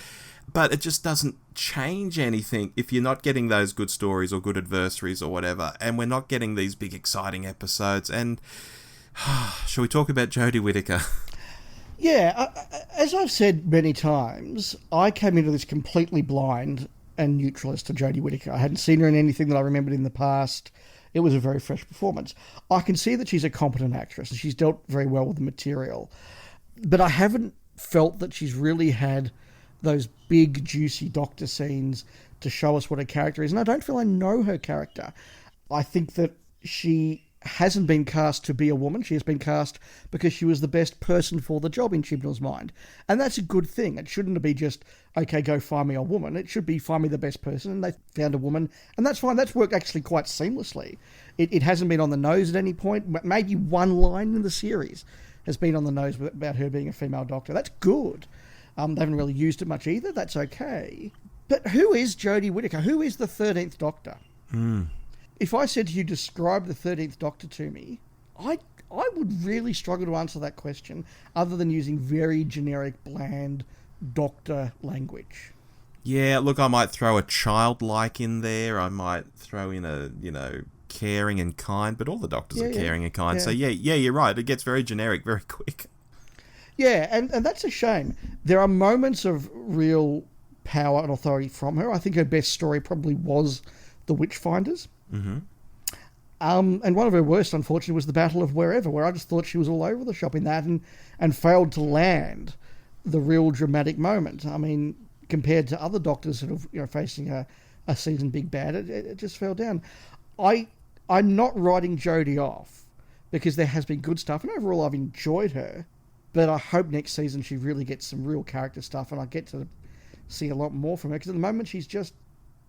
But it just doesn't change anything if you're not getting those good stories or good adversaries or whatever. And we're not getting these big, exciting episodes. And shall we talk about Jodie Whittaker? Yeah, as I've said many times, I came into this completely blind and neutral as to Jodie Whittaker. I hadn't seen her in anything that I remembered in the past. It was a very fresh performance. I can see that she's a competent actress and she's dealt very well with the material. But I haven't felt that she's really had those big, juicy Doctor scenes to show us what her character is. And I don't feel I know her character. I think that she hasn't been cast to be a woman. She has been cast because she was the best person for the job in Chibnall's mind. And that's a good thing. It shouldn't be just, okay, go find me a woman. It should be, find me the best person. And they found a woman. And that's fine. That's worked actually quite seamlessly. It hasn't been on the nose at any point. Maybe one line in the series has been on the nose about her being a female Doctor. That's good. They haven't really used it much either. That's okay. But who is Jodie Whittaker? Who is the 13th Doctor? If I said to you, describe the 13th Doctor to me, I would really struggle to answer that question other than using very generic, bland Doctor language. Yeah, look, I might throw a childlike in there. I might throw in a, caring and kind, but all the Doctors are caring and kind. Yeah. So, yeah, you're right. It gets very generic very quick. Yeah, and that's a shame. There are moments of real power and authority from her. I think her best story probably was The Witchfinders. And one of her worst, unfortunately, was the Battle of Wherever, where I just thought she was all over the shop in that and failed to land the real dramatic moment. I mean, compared to other Doctors sort of facing a season big bad, it just fell down. I'm not writing Jodie off because there has been good stuff, and overall I've enjoyed her, but I hope next season she really gets some real character stuff and I get to see a lot more from her, because at the moment she's just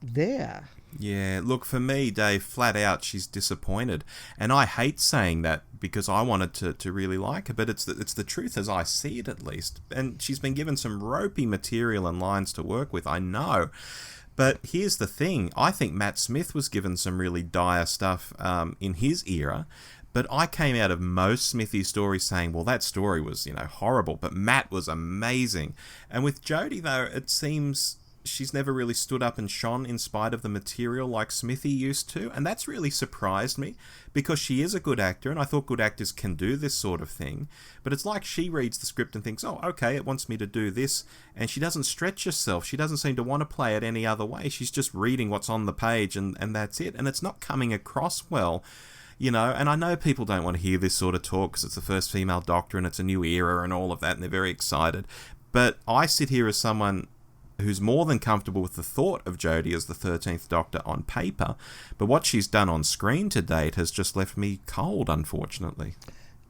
there. Yeah, look, for me, Dave, flat out, she's disappointed. And I hate saying that because I wanted to really like her, but it's the truth as I see it, at least. And she's been given some ropey material and lines to work with, I know. But here's the thing. I think Matt Smith was given some really dire stuff in his era. But I came out of most Smithy stories saying, well, that story was, horrible. But Matt was amazing. And with Jodie, though, it seems she's never really stood up and shone in spite of the material like Smithy used to. And that's really surprised me because she is a good actor. And I thought good actors can do this sort of thing. But it's like she reads the script and thinks, oh, okay, it wants me to do this. And she doesn't stretch herself. She doesn't seem to want to play it any other way. She's just reading what's on the page and that's it. And it's not coming across well. And I know people don't want to hear this sort of talk because it's the first female Doctor and it's a new era and all of that, and they're very excited. But I sit here as someone who's more than comfortable with the thought of Jodie as the 13th Doctor on paper, but what she's done on screen to date has just left me cold, unfortunately.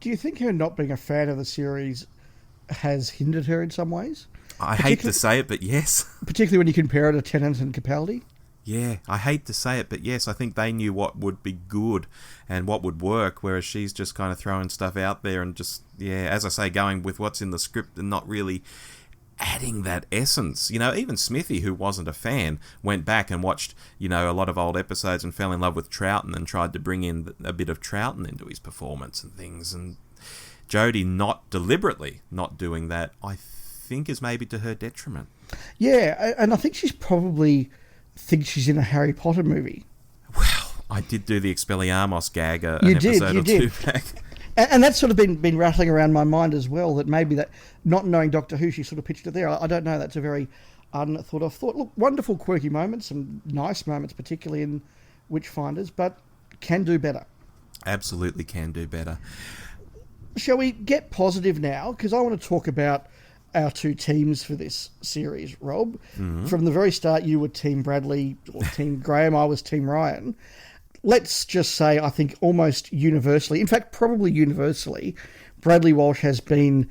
Do you think her not being a fan of the series has hindered her in some ways? I hate to say it, but yes. Particularly when you compare her to Tennant and Capaldi? Yeah, I hate to say it, but yes, I think they knew what would be good and what would work, whereas she's just kind of throwing stuff out there and just, as I say, going with what's in the script and not really adding that essence. Even Smithy, who wasn't a fan, went back and watched, a lot of old episodes and fell in love with Troughton and tried to bring in a bit of Troughton into his performance and things. And Jodie not deliberately not doing that, I think is maybe to her detriment. Yeah, and I think she's probably thinks she's in a Harry Potter movie. Well, I did do the Expelliarmus gag an episode or two back. And that's sort of been rattling around my mind as well, that maybe that, not knowing Doctor Who, she sort of pitched it there. I don't know, that's a very unthought of thought. Look, wonderful, quirky moments, and nice moments, particularly in Witchfinders, but can do better. Absolutely can do better. Shall we get positive now? Because I want to talk about our two teams for this series, Rob. Mm-hmm. From the very start, you were Team Bradley or Team Graham. I was Team Ryan. Let's just say, I think almost universally, in fact, probably universally, Bradley Walsh has been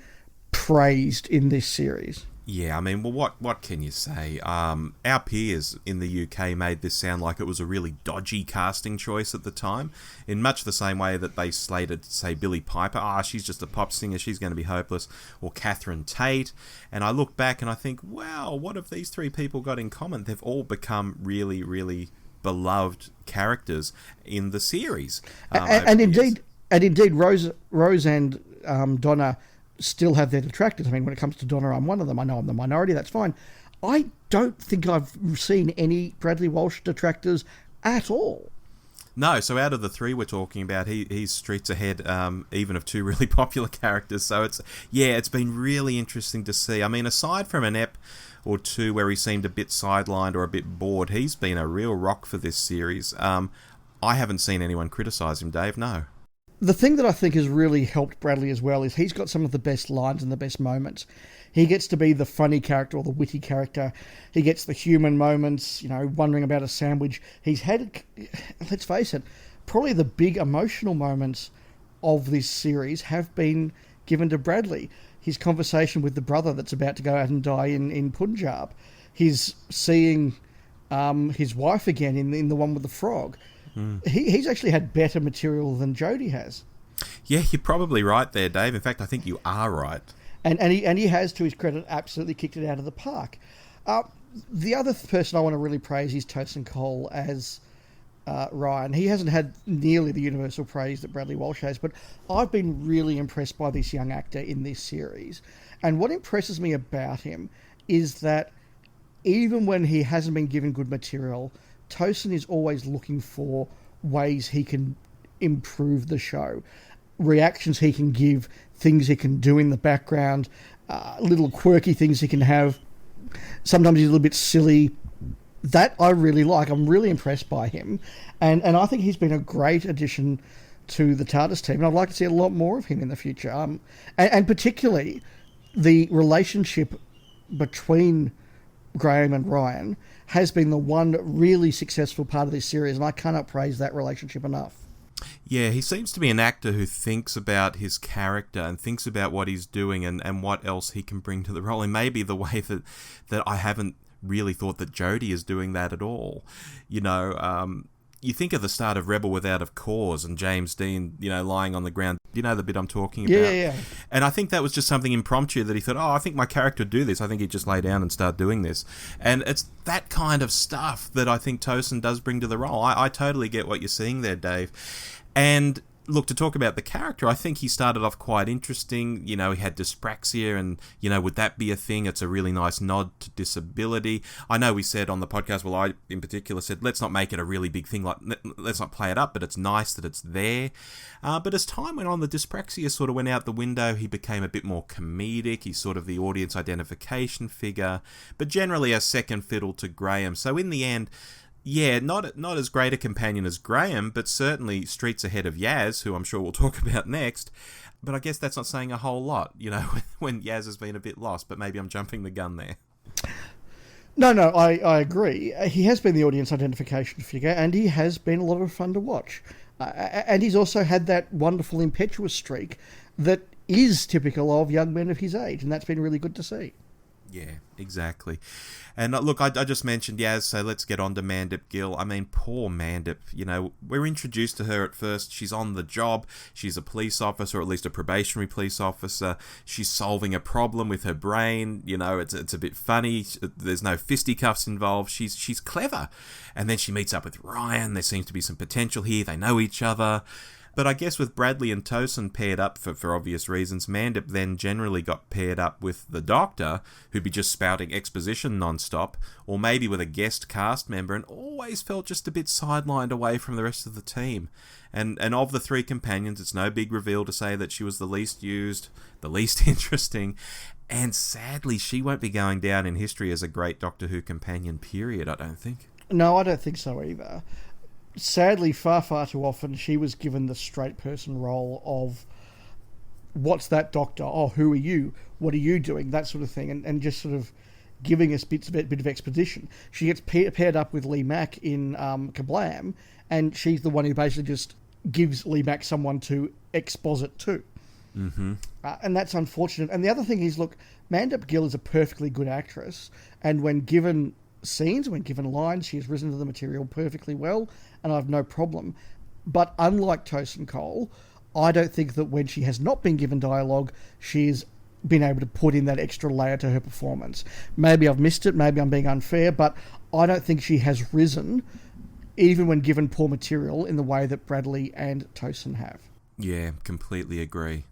praised in this series. Yeah, I mean, well, what can you say? Our peers in the UK made this sound like it was a really dodgy casting choice at the time, in much the same way that they slated, say, Billie Piper. She's just a pop singer, she's going to be hopeless. Or Catherine Tate. And I look back and I think, wow, what have these three people got in common? They've all become really, really beloved characters in the series. And indeed, Rose and Donna still have their detractors. I mean, when it comes to Donna, I'm one of them. I know I'm the minority, that's fine. I don't think I've seen any Bradley Walsh detractors at all. No, so out of the three we're talking about, he's streets ahead, even of two really popular characters. So it's been really interesting to see. I mean, aside from an ep or two where he seemed a bit sidelined or a bit bored, he's been a real rock for this series. I haven't seen anyone criticise him, Dave, no. The thing that I think has really helped Bradley as well is he's got some of the best lines and the best moments. He gets to be the funny character or the witty character. He gets the human moments, wondering about a sandwich. He's had, let's face it, probably the big emotional moments of this series have been given to Bradley. His conversation with the brother that's about to go out and die in Punjab. His seeing his wife again in the one with the frog. He's actually had better material than Jodie has. Yeah, you're probably right there, Dave. In fact, I think you are right. And he has, to his credit, absolutely kicked it out of the park. The other person I want to really praise is Tosin Cole as Ryan. He hasn't had nearly the universal praise that Bradley Walsh has, but I've been really impressed by this young actor in this series. And what impresses me about him is that even when he hasn't been given good material, Tosin is always looking for ways he can improve the show. Reactions he can give, things he can do in the background, little quirky things he can have. Sometimes he's a little bit silly. That I really like. I'm really impressed by him. And I think he's been a great addition to the TARDIS team. And I'd like to see a lot more of him in the future. And particularly the relationship between Graham and Ryan has been the one really successful part of this series, and I cannot praise that relationship enough. Yeah, he seems to be an actor who thinks about his character and thinks about what he's doing and what else he can bring to the role in maybe the way that I haven't really thought that Jodie is doing that at all. You know, you think of the start of Rebel Without a Cause and James Dean, you know, lying on the ground. You know the bit I'm talking about? Yeah. And I think that was just something impromptu that he thought, I think my character would do this. I think he'd just lay down and start doing this. And it's that kind of stuff that I think Tosin does bring to the role. I totally get what you're seeing there, Dave. And look, to talk about the character, I think he started off quite interesting. You know, he had dyspraxia, and, you know, would that be a thing? It's a really nice nod to disability. I know we said on the podcast, well, I in particular said, let's not make it a really big thing, like, let's not play it up, but it's nice that it's there. But as time went on, the dyspraxia sort of went out the window. He became a bit more comedic. He's sort of the audience identification figure, but generally a second fiddle to Graham. So in the end, yeah, not as great a companion as Graham, but certainly streets ahead of Yaz, who I'm sure we'll talk about next. But I guess that's not saying a whole lot, you know, when Yaz has been a bit lost, but maybe I'm jumping the gun there. No, I agree. He has been the audience identification figure, and he has been a lot of fun to watch. And he's also had that wonderful impetuous streak that is typical of young men of his age, and that's been really good to see. Yeah, exactly. And look, I just mentioned Yaz, so let's get on to Mandip Gill. I mean, poor Mandip. You know, we're introduced to her at first. She's on the job. She's a police officer, or at least a probationary police officer. She's solving a problem with her brain. You know, it's a bit funny. There's no fisticuffs involved. She's clever. And then she meets up with Ryan. There seems to be some potential here. They know each other. But I guess with Bradley and Tosin paired up for obvious reasons, Mandip then generally got paired up with the Doctor, who'd be just spouting exposition non-stop, or maybe with a guest cast member, and always felt just a bit sidelined away from the rest of the team. And of the three companions, it's no big reveal to say that she was the least used, the least interesting, and sadly she won't be going down in history as a great Doctor Who companion, period, I don't think. No, I don't think so either. Sadly, far too often, she was given the straight person role of, what's that, Doctor? Oh, who are you? What are you doing? That sort of thing. And just sort of giving us bit of exposition. She gets paired up with Lee Mack in Kerblam, and she's the one who basically just gives Lee Mack someone to exposit to. Mm-hmm. And that's unfortunate. And the other thing is, look, Mandip Gill is a perfectly good actress, and when given scenes, when given lines, she has risen to the material perfectly well, and I have no problem. But unlike Tosin Cole, I don't think that when she has not been given dialogue, she's been able to put in that extra layer to her performance. Maybe I've missed it, maybe I'm being unfair, but I don't think she has risen, even when given poor material, in the way that Bradley and Tosin have. Yeah, completely agree.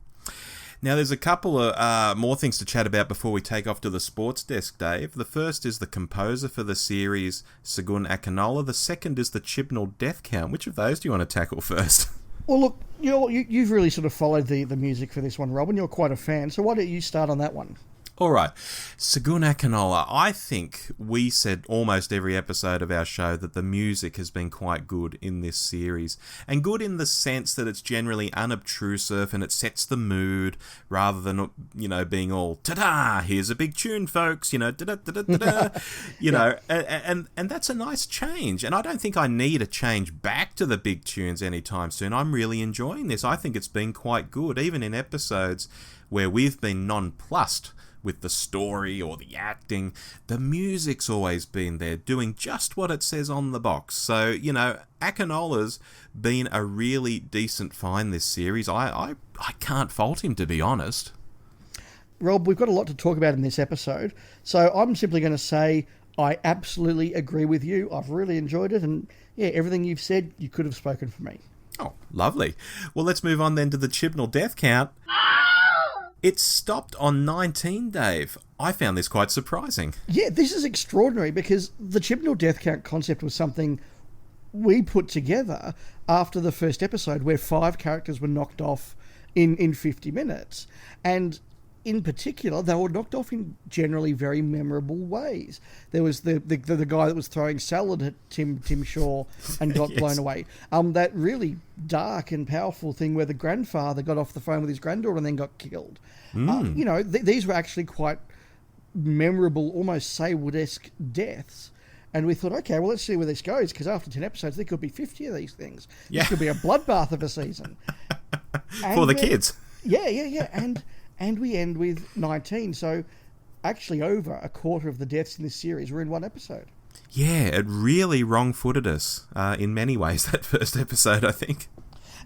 Now, there's a couple of more things to chat about before we take off to the sports desk, Dave. The first is the composer for the series, Segun Akinola. The second is the Chibnall death count. Which of those do you want to tackle first? Well, look, you've really sort of followed the music for this one, Robin. You're quite a fan, so why don't you start on that one? All right. Segun Akinola. I think we said almost every episode of our show that the music has been quite good in this series. And good in the sense that it's generally unobtrusive and it sets the mood rather than, you know, being all, ta-da, here's a big tune, folks, you know, da-da-da-da-da, you know, and that's a nice change. And I don't think I need a change back to the big tunes anytime soon. I'm really enjoying this. I think it's been quite good, even in episodes where we've been nonplussed with the story or the acting. The music's always been there, doing just what it says on the box. So, you know, Akinola's been a really decent find this series. I can't fault him, to be honest. Rob, we've got a lot to talk about in this episode, so I'm simply going to say I absolutely agree with you. I've really enjoyed it, and yeah, everything you've said, you could have spoken for me. Oh, lovely. Well, let's move on then to the Chibnall death count. It stopped on 19, Dave. I found this quite surprising. Yeah, this is extraordinary because the Chibnall death count concept was something we put together after the first episode where 5 characters were knocked off in 50 minutes. And in particular, they were knocked off in generally very memorable ways. There was the guy that was throwing salad at Tim Shaw and got blown away. That really dark and powerful thing where the grandfather got off the phone with his granddaughter and then got killed. You know, these were actually quite memorable, almost Saywood-esque deaths. And we thought, okay, well, let's see where this goes, because after 10 episodes, there could be 50 of these things. Yeah. This could be a bloodbath of a season. For the kids. Yeah. And we end with 19. So actually over a quarter of the deaths in this series were in one episode. Yeah, it really wrong-footed us in many ways, that first episode, I think.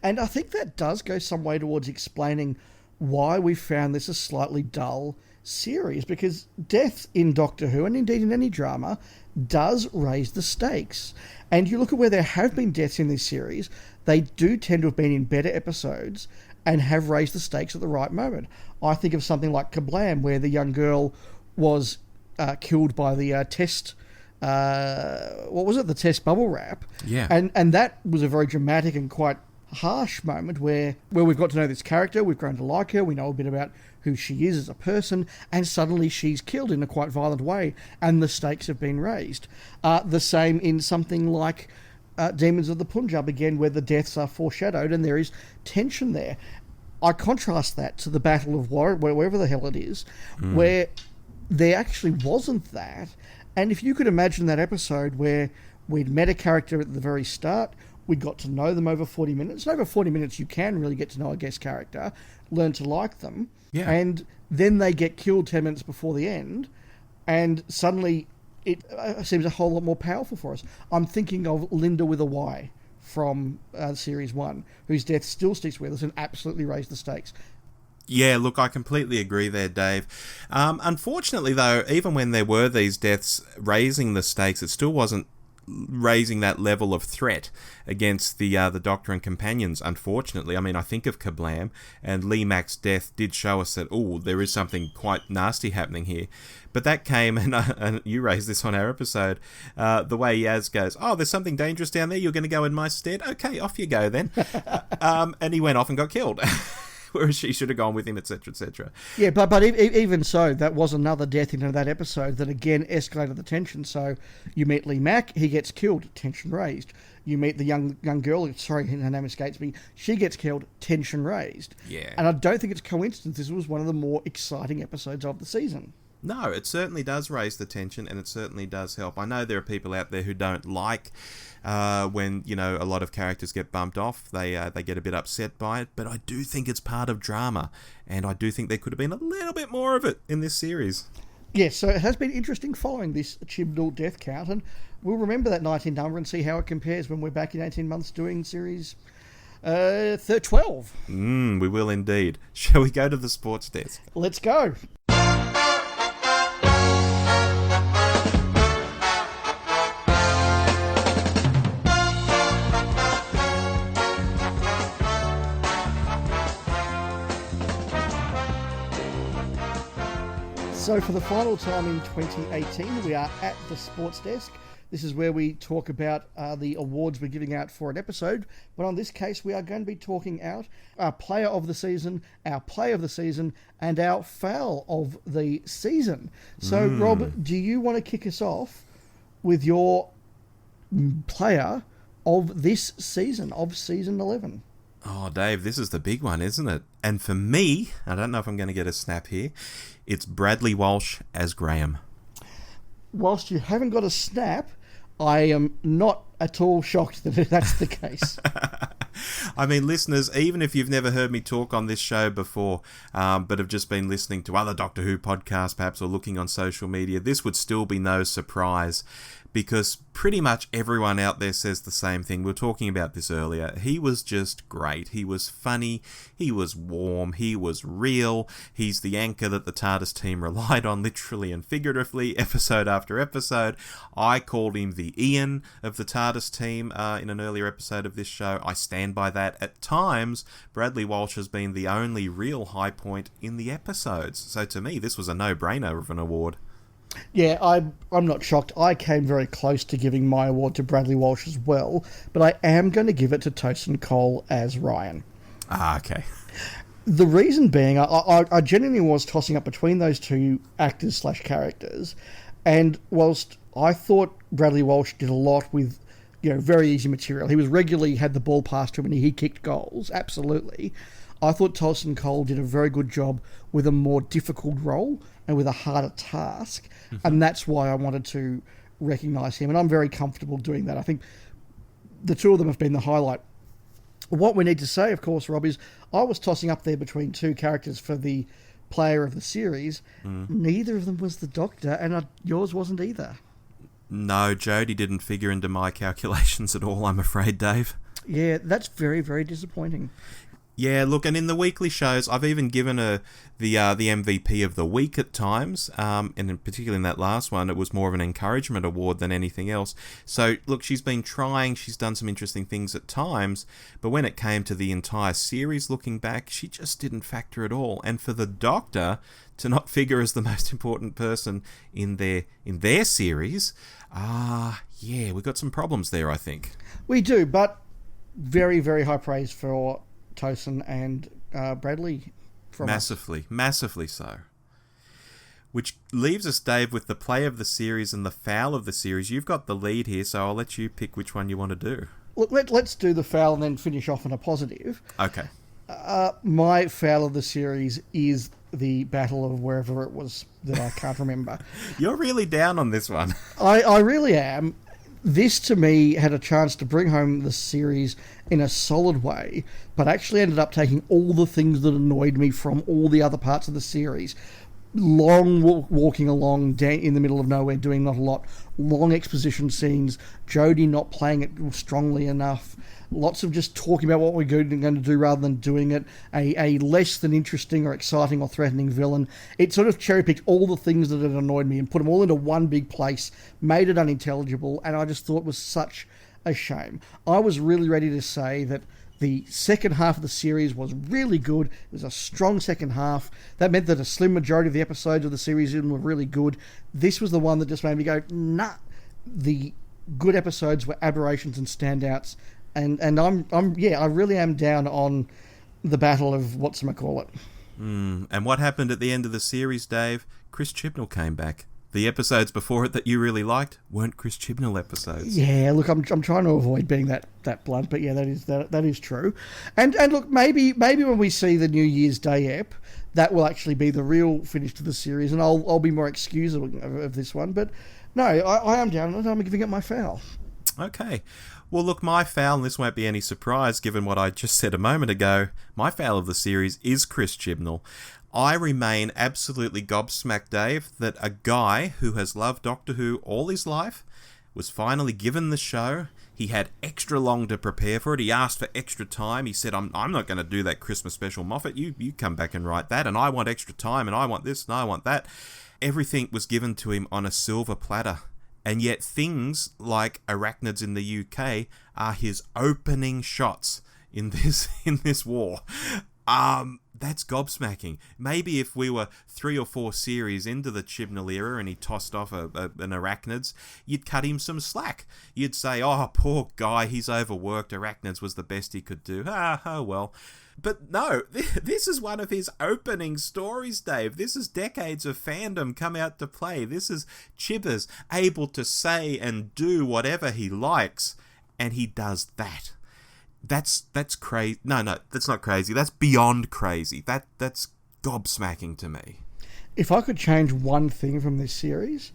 And I think that does go some way towards explaining why we found this a slightly dull series, because death in Doctor Who, and indeed in any drama, does raise the stakes. And you look at where there have been deaths in this series, they do tend to have been in better episodes and have raised the stakes at the right moment. I think of something like Kerblam, where the young girl was killed by the test... what was it? The test bubble wrap. Yeah. And that was a very dramatic and quite harsh moment where we've got to know this character, we've grown to like her, we know a bit about who she is as a person, and suddenly she's killed in a quite violent way, and the stakes have been raised. The same in something like Demons of the Punjab, again, where the deaths are foreshadowed and there is tension there. I contrast that to the Battle of Warwick, wherever the hell it is, where there actually wasn't that. And if you could imagine that episode where we'd met a character at the very start, we got to know them over 40 minutes. And over 40 minutes, you can really get to know a guest character, learn to like them, and then they get killed 10 minutes before the end, and suddenly it seems a whole lot more powerful for us. I'm thinking of Linda with a Y from Series 1, whose death still sticks with us and absolutely raised the stakes. Yeah, look, I completely agree there, Dave. Unfortunately, though, even when there were these deaths raising the stakes, it still wasn't raising that level of threat against the Doctor and companions, unfortunately. I mean, I think of Kerblam, and Lee Mack's death did show us that, there is something quite nasty happening here. But that came, and you raised this on our episode, the way Yaz goes, there's something dangerous down there, you're going to go in my stead? Okay, off you go then. And he went off and got killed. Whereas she should have gone with him, etc., etc. Yeah, but even so, that was another death in that episode that again escalated the tension. So you meet Lee Mack, he gets killed, tension raised. You meet the young girl, sorry, her name escapes me, she gets killed, tension raised. Yeah. And I don't think it's a coincidence this was one of the more exciting episodes of the season. No, it certainly does raise the tension, and it certainly does help. I know there are people out there who don't like when, a lot of characters get bumped off. They get a bit upset by it, but I do think it's part of drama, and I do think there could have been a little bit more of it in this series. Yes, so it has been interesting following this Chibnall death count, and we'll remember that 19 number and see how it compares when we're back in 18 months doing series 12. We will indeed. Shall we go to the sports desk? Let's go. So for the final time in 2018, we are at the Sports Desk. This is where we talk about the awards we're giving out for an episode. But on this case, we are going to be talking out our player of the season, our play of the season, and our foul of the season. So, Rob, do you want to kick us off with your player of this season, of season 11? Oh, Dave, this is the big one, isn't it? And for me, I don't know if I'm going to get a snap here, it's Bradley Walsh as Graham. Whilst you haven't got a snap, I am not at all shocked that that's the case. I mean, listeners, even if you've never heard me talk on this show before, but have just been listening to other Doctor Who podcasts, perhaps, or looking on social media, this would still be no surprise, because pretty much everyone out there says the same thing. We were talking about this earlier. He was just great. He was funny. He was warm. He was real. He's the anchor that the TARDIS team relied on, literally and figuratively, episode after episode. I called him the Ian of the TARDIS team in an earlier episode of this show. I stand by that. At times, Bradley Walsh has been the only real high point in the episodes. So to me, this was a no-brainer of an award. Yeah, I'm not shocked. I came very close to giving my award to Bradley Walsh as well, but I am going to give it to Tosin Cole as Ryan. Okay. The reason being, I genuinely was tossing up between those two actors/characters, and whilst I thought Bradley Walsh did a lot with, very easy material, he was regularly had the ball passed to him and he kicked goals, absolutely. I thought Tosin Cole did a very good job with a more difficult role and with a harder task, and that's why I wanted to recognise him, and I'm very comfortable doing that. I think the two of them have been the highlight. What we need to say, of course, Rob, is I was tossing up there between two characters for the player of the series, neither of them was the Doctor, and yours wasn't either. No, Jodie didn't figure into my calculations at all, I'm afraid, Dave. Yeah, that's very, very disappointing. Yeah, look, and in the weekly shows, I've even given her the MVP of the week at times, and in particular in that last one, it was more of an encouragement award than anything else. So, look, she's been trying, she's done some interesting things at times, but when it came to the entire series looking back, she just didn't factor at all. And for the Doctor to not figure as the most important person in their series, yeah, we've got some problems there, I think. We do, but very, very high praise for Tosin and Bradley from us. Massively so. Which leaves us, Dave, with the play of the series and the foul of the series. You've got the lead here, so I'll let you pick which one you want to do. Look, let's do the foul and then finish off on a positive. Okay. My foul of the series is the battle of wherever it was that I can't remember. You're really down on this one. I really am. This, to me, had a chance to bring home the series in a solid way, but actually ended up taking all the things that annoyed me from all the other parts of the series. Long walking along in the middle of nowhere, doing not a lot. Long exposition scenes. Jodie not playing it strongly enough. Lots of just talking about what we're going to do rather than doing it. A less than interesting or exciting or threatening villain. It sort of cherry-picked all the things that had annoyed me and put them all into one big place, made it unintelligible, and I just thought it was such a shame. I was really ready to say that the second half of the series was really good. It was a strong second half. That meant that a slim majority of the episodes of the series were really good. This was the one that just made me go, nah. The good episodes were aberrations and standouts. And I really am down on the battle of whatchamacallit. And what happened at the end of the series, Dave? Chris Chibnall came back. The episodes before it that you really liked weren't Chris Chibnall episodes. Yeah, look, I'm trying to avoid being that blunt, but yeah, that is true. And look, maybe when we see the New Year's Day ep, that will actually be the real finish to the series, and I'll be more excusable of this one. But no, I am down on it. I'm giving it my foul. Okay. Well, look, my foul, and this won't be any surprise given what I just said a moment ago, my foul of the series is Chris Chibnall. I remain absolutely gobsmacked, Dave, that a guy who has loved Doctor Who all his life was finally given the show. He had extra long to prepare for it. He asked for extra time. He said, I'm not going to do that Christmas special, Moffat. You come back and write that, and I want extra time, and I want this, and I want that. Everything was given to him on a silver platter. And yet things like Arachnids in the UK are his opening shots in this war. That's gobsmacking. Maybe if we were 3 or 4 series into the Chibnall era and he tossed off an Arachnids, you'd cut him some slack. You'd say, oh, poor guy, he's overworked. Arachnids was the best he could do. Oh well. But no, this is one of his opening stories, Dave. This is decades of fandom come out to play. This is Chibbers able to say and do whatever he likes, and he does that. That's crazy. No, that's not crazy. That's beyond crazy. That's gobsmacking to me. If I could change one thing from this series,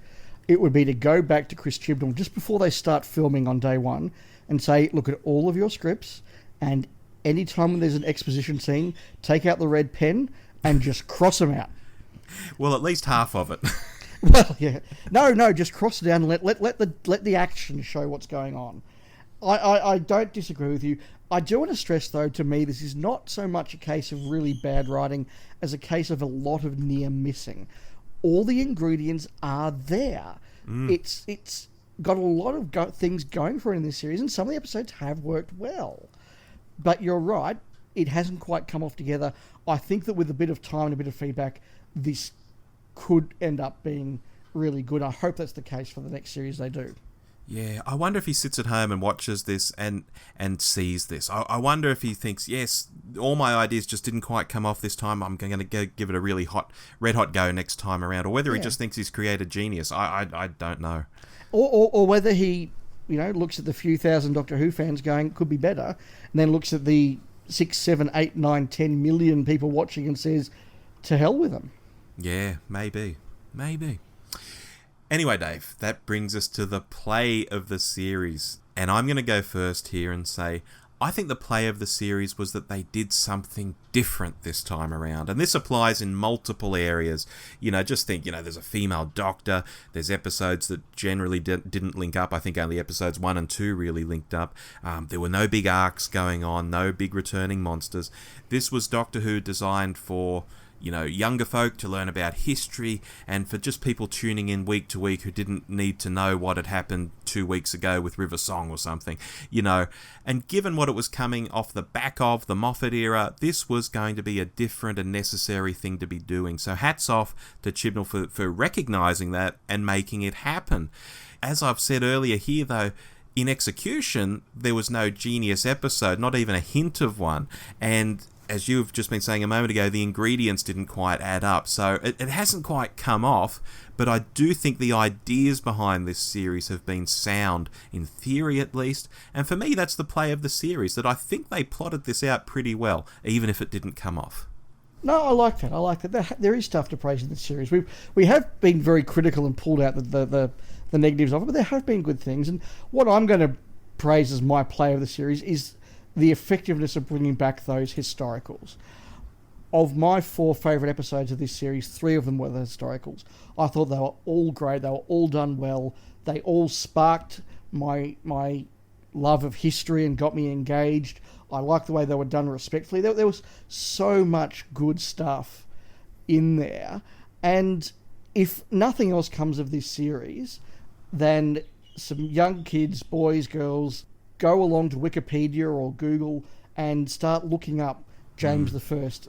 it would be to go back to Chris Chibnall just before they start filming on day one and say, look at all of your scripts, and any time when there's an exposition scene, take out the red pen and just cross them out. Well, at least half of it. Well, yeah. No, just cross it down and let the action show what's going on. I don't disagree with you. I do want to stress, though, to me, this is not so much a case of really bad writing as a case of a lot of near missing. All the ingredients are there. It's got a lot of things going for it in this series, and some of the episodes have worked well. But you're right, it hasn't quite come off together. I think that with a bit of time and a bit of feedback, this could end up being really good. I hope that's the case for the next series they do. Yeah, I wonder if he sits at home and watches this and sees this. I wonder if he thinks, yes, all my ideas just didn't quite come off this time. I'm going to give it a really red hot go next time around. Or whether he just thinks he's created genius. I don't know. Or whether he, looks at the few thousand Doctor Who fans going, could be better, and then looks at the 6, 7, 8, 9, 10 million people watching and says, to hell with them. Yeah, maybe. Anyway, Dave, that brings us to the play of the series. And I'm going to go first here and say, I think the play of the series was that they did something different this time around. And this applies in multiple areas. Just think, there's a female doctor. There's episodes that generally didn't link up. I think only episodes 1 and 2 really linked up. There were no big arcs going on, no big returning monsters. This was Doctor Who designed for younger folk to learn about history, and for just people tuning in week to week who didn't need to know what had happened 2 weeks ago with River Song or something, And given what it was coming off the back of the Moffat era, this was going to be a different and necessary thing to be doing. So hats off to Chibnall for recognising that and making it happen. As I've said earlier here, though, in execution, there was no genius episode, not even a hint of one. And as you've just been saying a moment ago, the ingredients didn't quite add up. So it hasn't quite come off, but I do think the ideas behind this series have been sound, in theory at least. And for me, that's the play of the series, that I think they plotted this out pretty well, even if it didn't come off. No, I like that. There is stuff to praise in this series. We have been very critical and pulled out the negatives of it, but there have been good things. And what I'm going to praise as my play of the series is the effectiveness of bringing back those historicals. Of my 4 favourite episodes of this series, 3 of them were the historicals. I thought they were all great. They were all done well. They all sparked my love of history and got me engaged. I liked the way they were done respectfully. There was so much good stuff in there. And if nothing else comes of this series, then some young kids, boys, girls, go along to Wikipedia or Google and start looking up James I,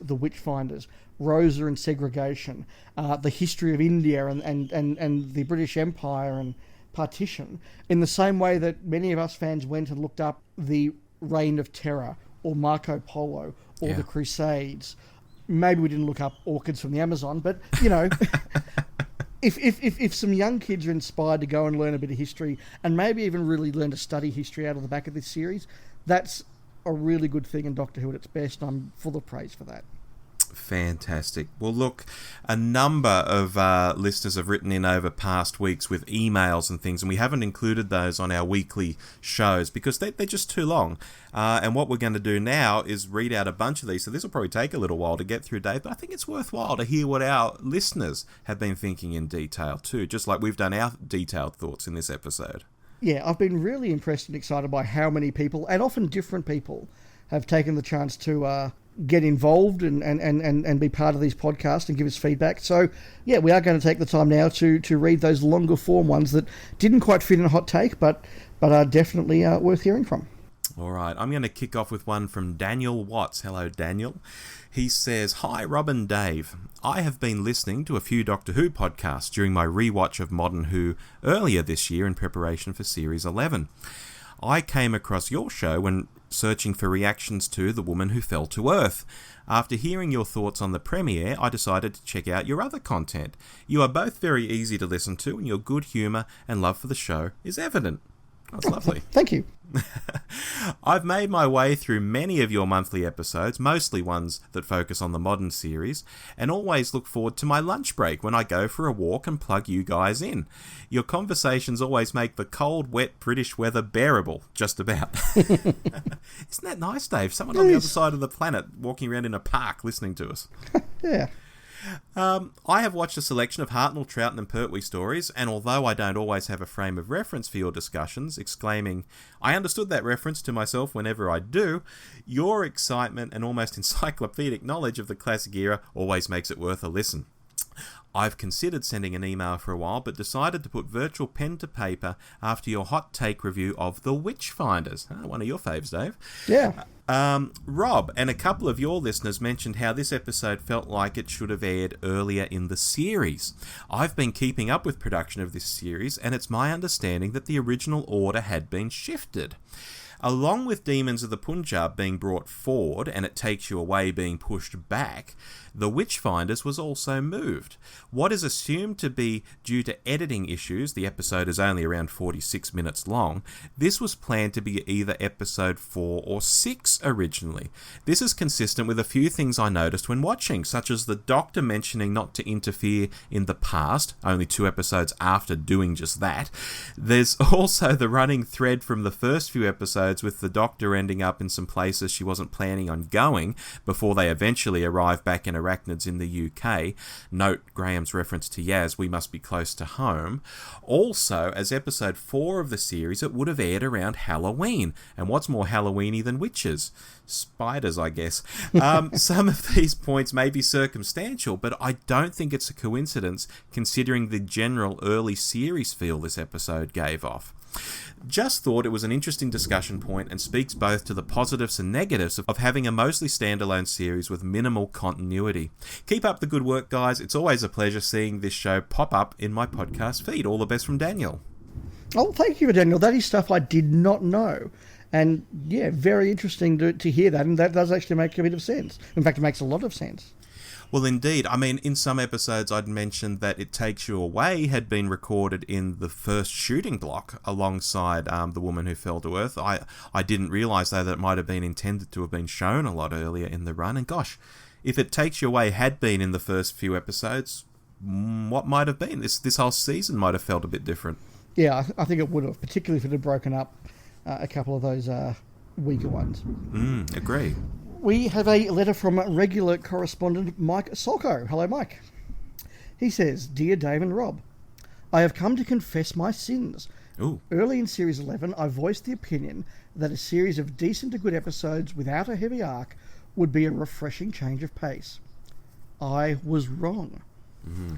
the Witchfinders, Rosa and segregation, the history of India and the British Empire and partition, in the same way that many of us fans went and looked up the Reign of Terror or Marco Polo or the Crusades. Maybe we didn't look up orchids from the Amazon, but, If some young kids are inspired to go and learn a bit of history and maybe even really learn to study history out of the back of this series, that's a really good thing in Doctor Who at its best. I'm full of praise for that. Fantastic. Well, look, a number of listeners have written in over past weeks with emails and things, and we haven't included those on our weekly shows because they're just too long. And what we're going to do now is read out a bunch of these. So this will probably take a little while to get through, Dave, but I think it's worthwhile to hear what our listeners have been thinking in detail too, just like we've done our detailed thoughts in this episode. Yeah, I've been really impressed and excited by how many people, and often different people, have taken the chance to get involved and be part of these podcasts and give us feedback. So, yeah, we are going to take the time now to read those longer form ones that didn't quite fit in a hot take, but are definitely worth hearing from. All right, I'm going to kick off with one from Daniel Watts. Hello, Daniel. He says, "Hi, Rob and Dave. I have been listening to a few Doctor Who podcasts during my rewatch of Modern Who earlier this year in preparation for Series 11. I came across your show when searching for reactions to The Woman Who Fell to Earth. After hearing your thoughts on the premiere, I decided to check out your other content. You are both very easy to listen to, and your good humour and love for the show is evident." That's lovely. Thank you. I've made my way through many of your monthly episodes, mostly ones that focus on the modern series, and always look forward to my lunch break when I go for a walk and plug you guys in. Your conversations always make the cold, wet British weather bearable, just about. Isn't that nice, Dave? Someone on the other side of the planet walking around in a park listening to us. Yeah. I have watched a selection of Hartnell, Troughton and Pertwee stories, and although I don't always have a frame of reference for your discussions, exclaiming, "I understood that reference," to myself whenever I do, your excitement and almost encyclopedic knowledge of the classic era always makes it worth a listen. I've considered sending an email for a while, but decided to put virtual pen to paper after your hot take review of The Witchfinders. One of your faves, Dave. Yeah. Rob and a couple of your listeners mentioned how this episode felt like it should have aired earlier in the series. I've been keeping up with production of this series, and it's my understanding that the original order had been shifted. Along with Demons of the Punjab being brought forward and It Takes You Away being pushed back, The Witchfinders was also moved. What is assumed to be due to editing issues, the episode is only around 46 minutes long, this was planned to be either episode 4 or 6 originally. This is consistent with a few things I noticed when watching, such as the Doctor mentioning not to interfere in the past, only 2 episodes after doing just that. There's also the running thread from the first few episodes with the Doctor ending up in some places she wasn't planning on going before they eventually arrive back in Arachnids in the UK. Note Graham's reference to Yaz, we must be close to home. Also, as episode 4 of the series, it would have aired around Halloween. And what's more Halloweeny than witches? Spiders, I guess. Some of these points may be circumstantial, but I don't think it's a coincidence considering the general early series feel this episode gave off. Just thought it was an interesting discussion point and speaks both to the positives and negatives of having a mostly standalone series with minimal continuity. Keep up the good work, guys. It's always a pleasure seeing this show pop up in my podcast feed. All the best from Daniel. Oh, thank you, Daniel. That is stuff I did not know. And yeah, very interesting to hear that. And that does actually make a bit of sense. In fact, it makes a lot of sense. Well, indeed. I mean, in some episodes I'd mentioned that It Takes You Away had been recorded in the first shooting block alongside The Woman Who Fell to Earth. I didn't realise, though, that it might have been intended to have been shown a lot earlier in the run. And gosh, if It Takes You Away had been in the first few episodes, what might have been? This whole season might have felt a bit different. Yeah, I think it would have, particularly if it had broken up a couple of those weaker ones. Agree. We have a letter from regular correspondent Mike Solko. Hello, Mike. He says, Dear Dave and Rob, I have come to confess my sins. Ooh. Early in Series 11, I voiced the opinion that a series of decent to good episodes without a heavy arc would be a refreshing change of pace. I was wrong. Mm-hmm.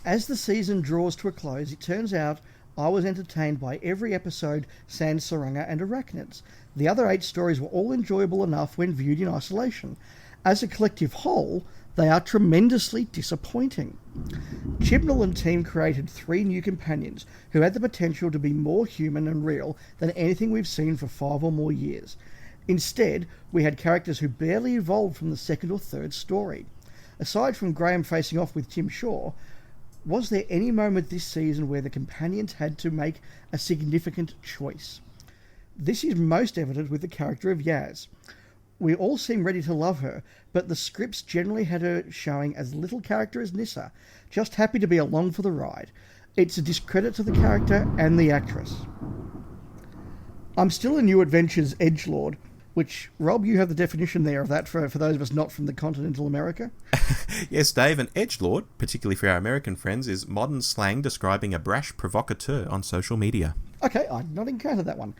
As the season draws to a close, it turns out I was entertained by every episode sans Tsuranga and Arachnids. The other 8 stories were all enjoyable enough when viewed in isolation. As a collective whole, they are tremendously disappointing. Chibnall and team created 3 new companions who had the potential to be more human and real than anything we've seen for 5 or more years. Instead, we had characters who barely evolved from the second or third story. Aside from Graham facing off with Tim Shaw, was there any moment this season where the companions had to make a significant choice? This is most evident with the character of Yaz. We all seem ready to love her, but the scripts generally had her showing as little character as Nyssa, just happy to be along for the ride. It's a discredit to the character and the actress. I'm still a New Adventures edgelord, which, Rob, you have the definition there of that for those of us not from the continental America. Yes, Dave, an edgelord, particularly for our American friends, is modern slang describing a brash provocateur on social media. Okay, I'd not encountered that one.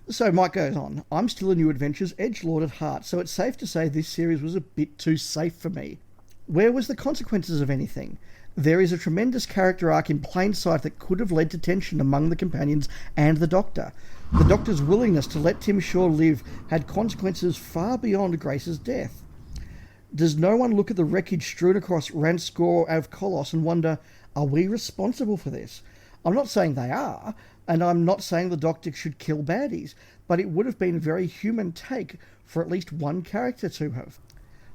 So Mike goes on, I'm still a New Adventures edgelord at heart, so it's safe to say this series was a bit too safe for me. Where was the consequences of anything? There is a tremendous character arc in plain sight that could have led to tension among the companions and the Doctor. The Doctor's willingness to let Tim Shaw live had consequences far beyond Grace's death. Does no one look at the wreckage strewn across Ranskoor of Kolos and wonder, are we responsible for this? I'm not saying they are, and I'm not saying the Doctor should kill baddies, but it would have been a very human take for at least one character to have.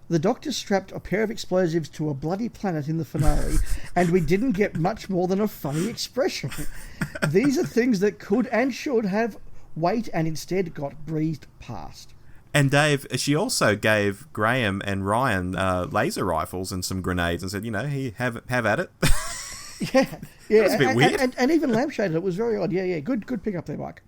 The Doctor strapped a pair of explosives to a bloody planet in the finale, and we didn't get much more than a funny expression. These are things that could and should have weight and instead got breezed past. And Dave, she also gave Graham and Ryan laser rifles and some grenades and said, here, have at it. Yeah. That was a bit weird. And even lampshaded. It was very odd. Yeah. Good pick up there, Mike.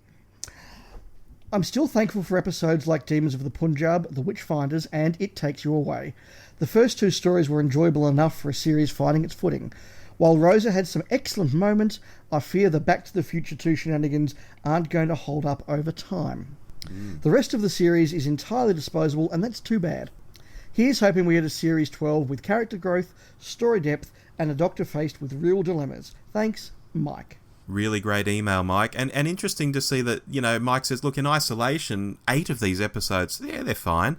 I'm still thankful for episodes like Demons of the Punjab, The Witchfinders, and It Takes You Away. The first 2 stories were enjoyable enough for a series finding its footing. While Rosa had some excellent moments, I fear the Back to the Future 2 shenanigans aren't going to hold up over time. The rest of the series is entirely disposable, and that's too bad. Here's hoping we get a Series 12 with character growth, story depth, and a Doctor faced with real dilemmas. Thanks, Mike. Really great email, Mike. And interesting to see that, Mike says, look, in isolation, 8 of these episodes, yeah, they're fine.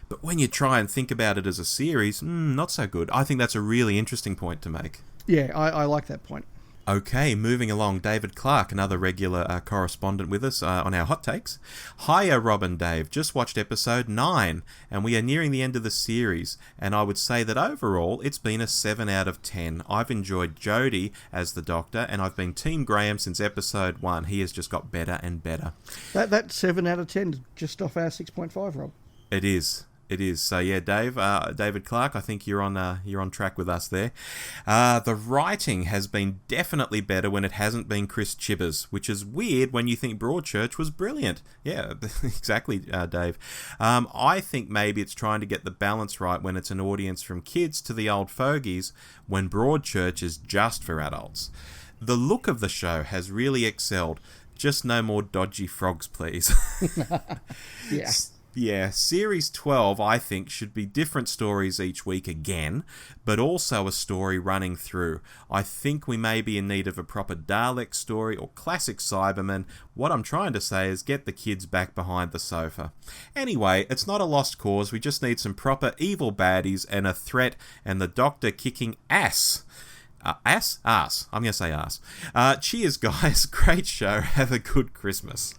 But when you try and think about it as a series, not so good. I think that's a really interesting point to make. Yeah, I like that point. Okay, moving along, David Clark, another regular correspondent with us on our hot takes. Hiya, Rob and Dave. Just watched episode 9, and we are nearing the end of the series, and I would say that overall, it's been a 7 out of 10. I've enjoyed Jodie as the Doctor, and I've been Team Graham since episode 1. He has just got better and better. That 7 out of 10 just off our 6.5, Rob. It is. It is. So yeah, David Clark, I think you're on track with us there. The writing has been definitely better when it hasn't been Chris Chibbers, which is weird when you think Broadchurch was brilliant. Yeah, exactly, Dave. I think maybe it's trying to get the balance right when it's an audience from kids to the old fogies, when Broadchurch is just for adults. The look of the show has really excelled. Just no more dodgy frogs, please. Yeah. Yeah, Series 12, I think, should be different stories each week again, but also a story running through. I think we may be in need of a proper Dalek story or classic Cyberman. What I'm trying to say is get the kids back behind the sofa. Anyway, it's not a lost cause. We just need some proper evil baddies and a threat and the Doctor kicking ass. Ass? I'm going to say ass. Cheers, guys. Great show. Have a good Christmas.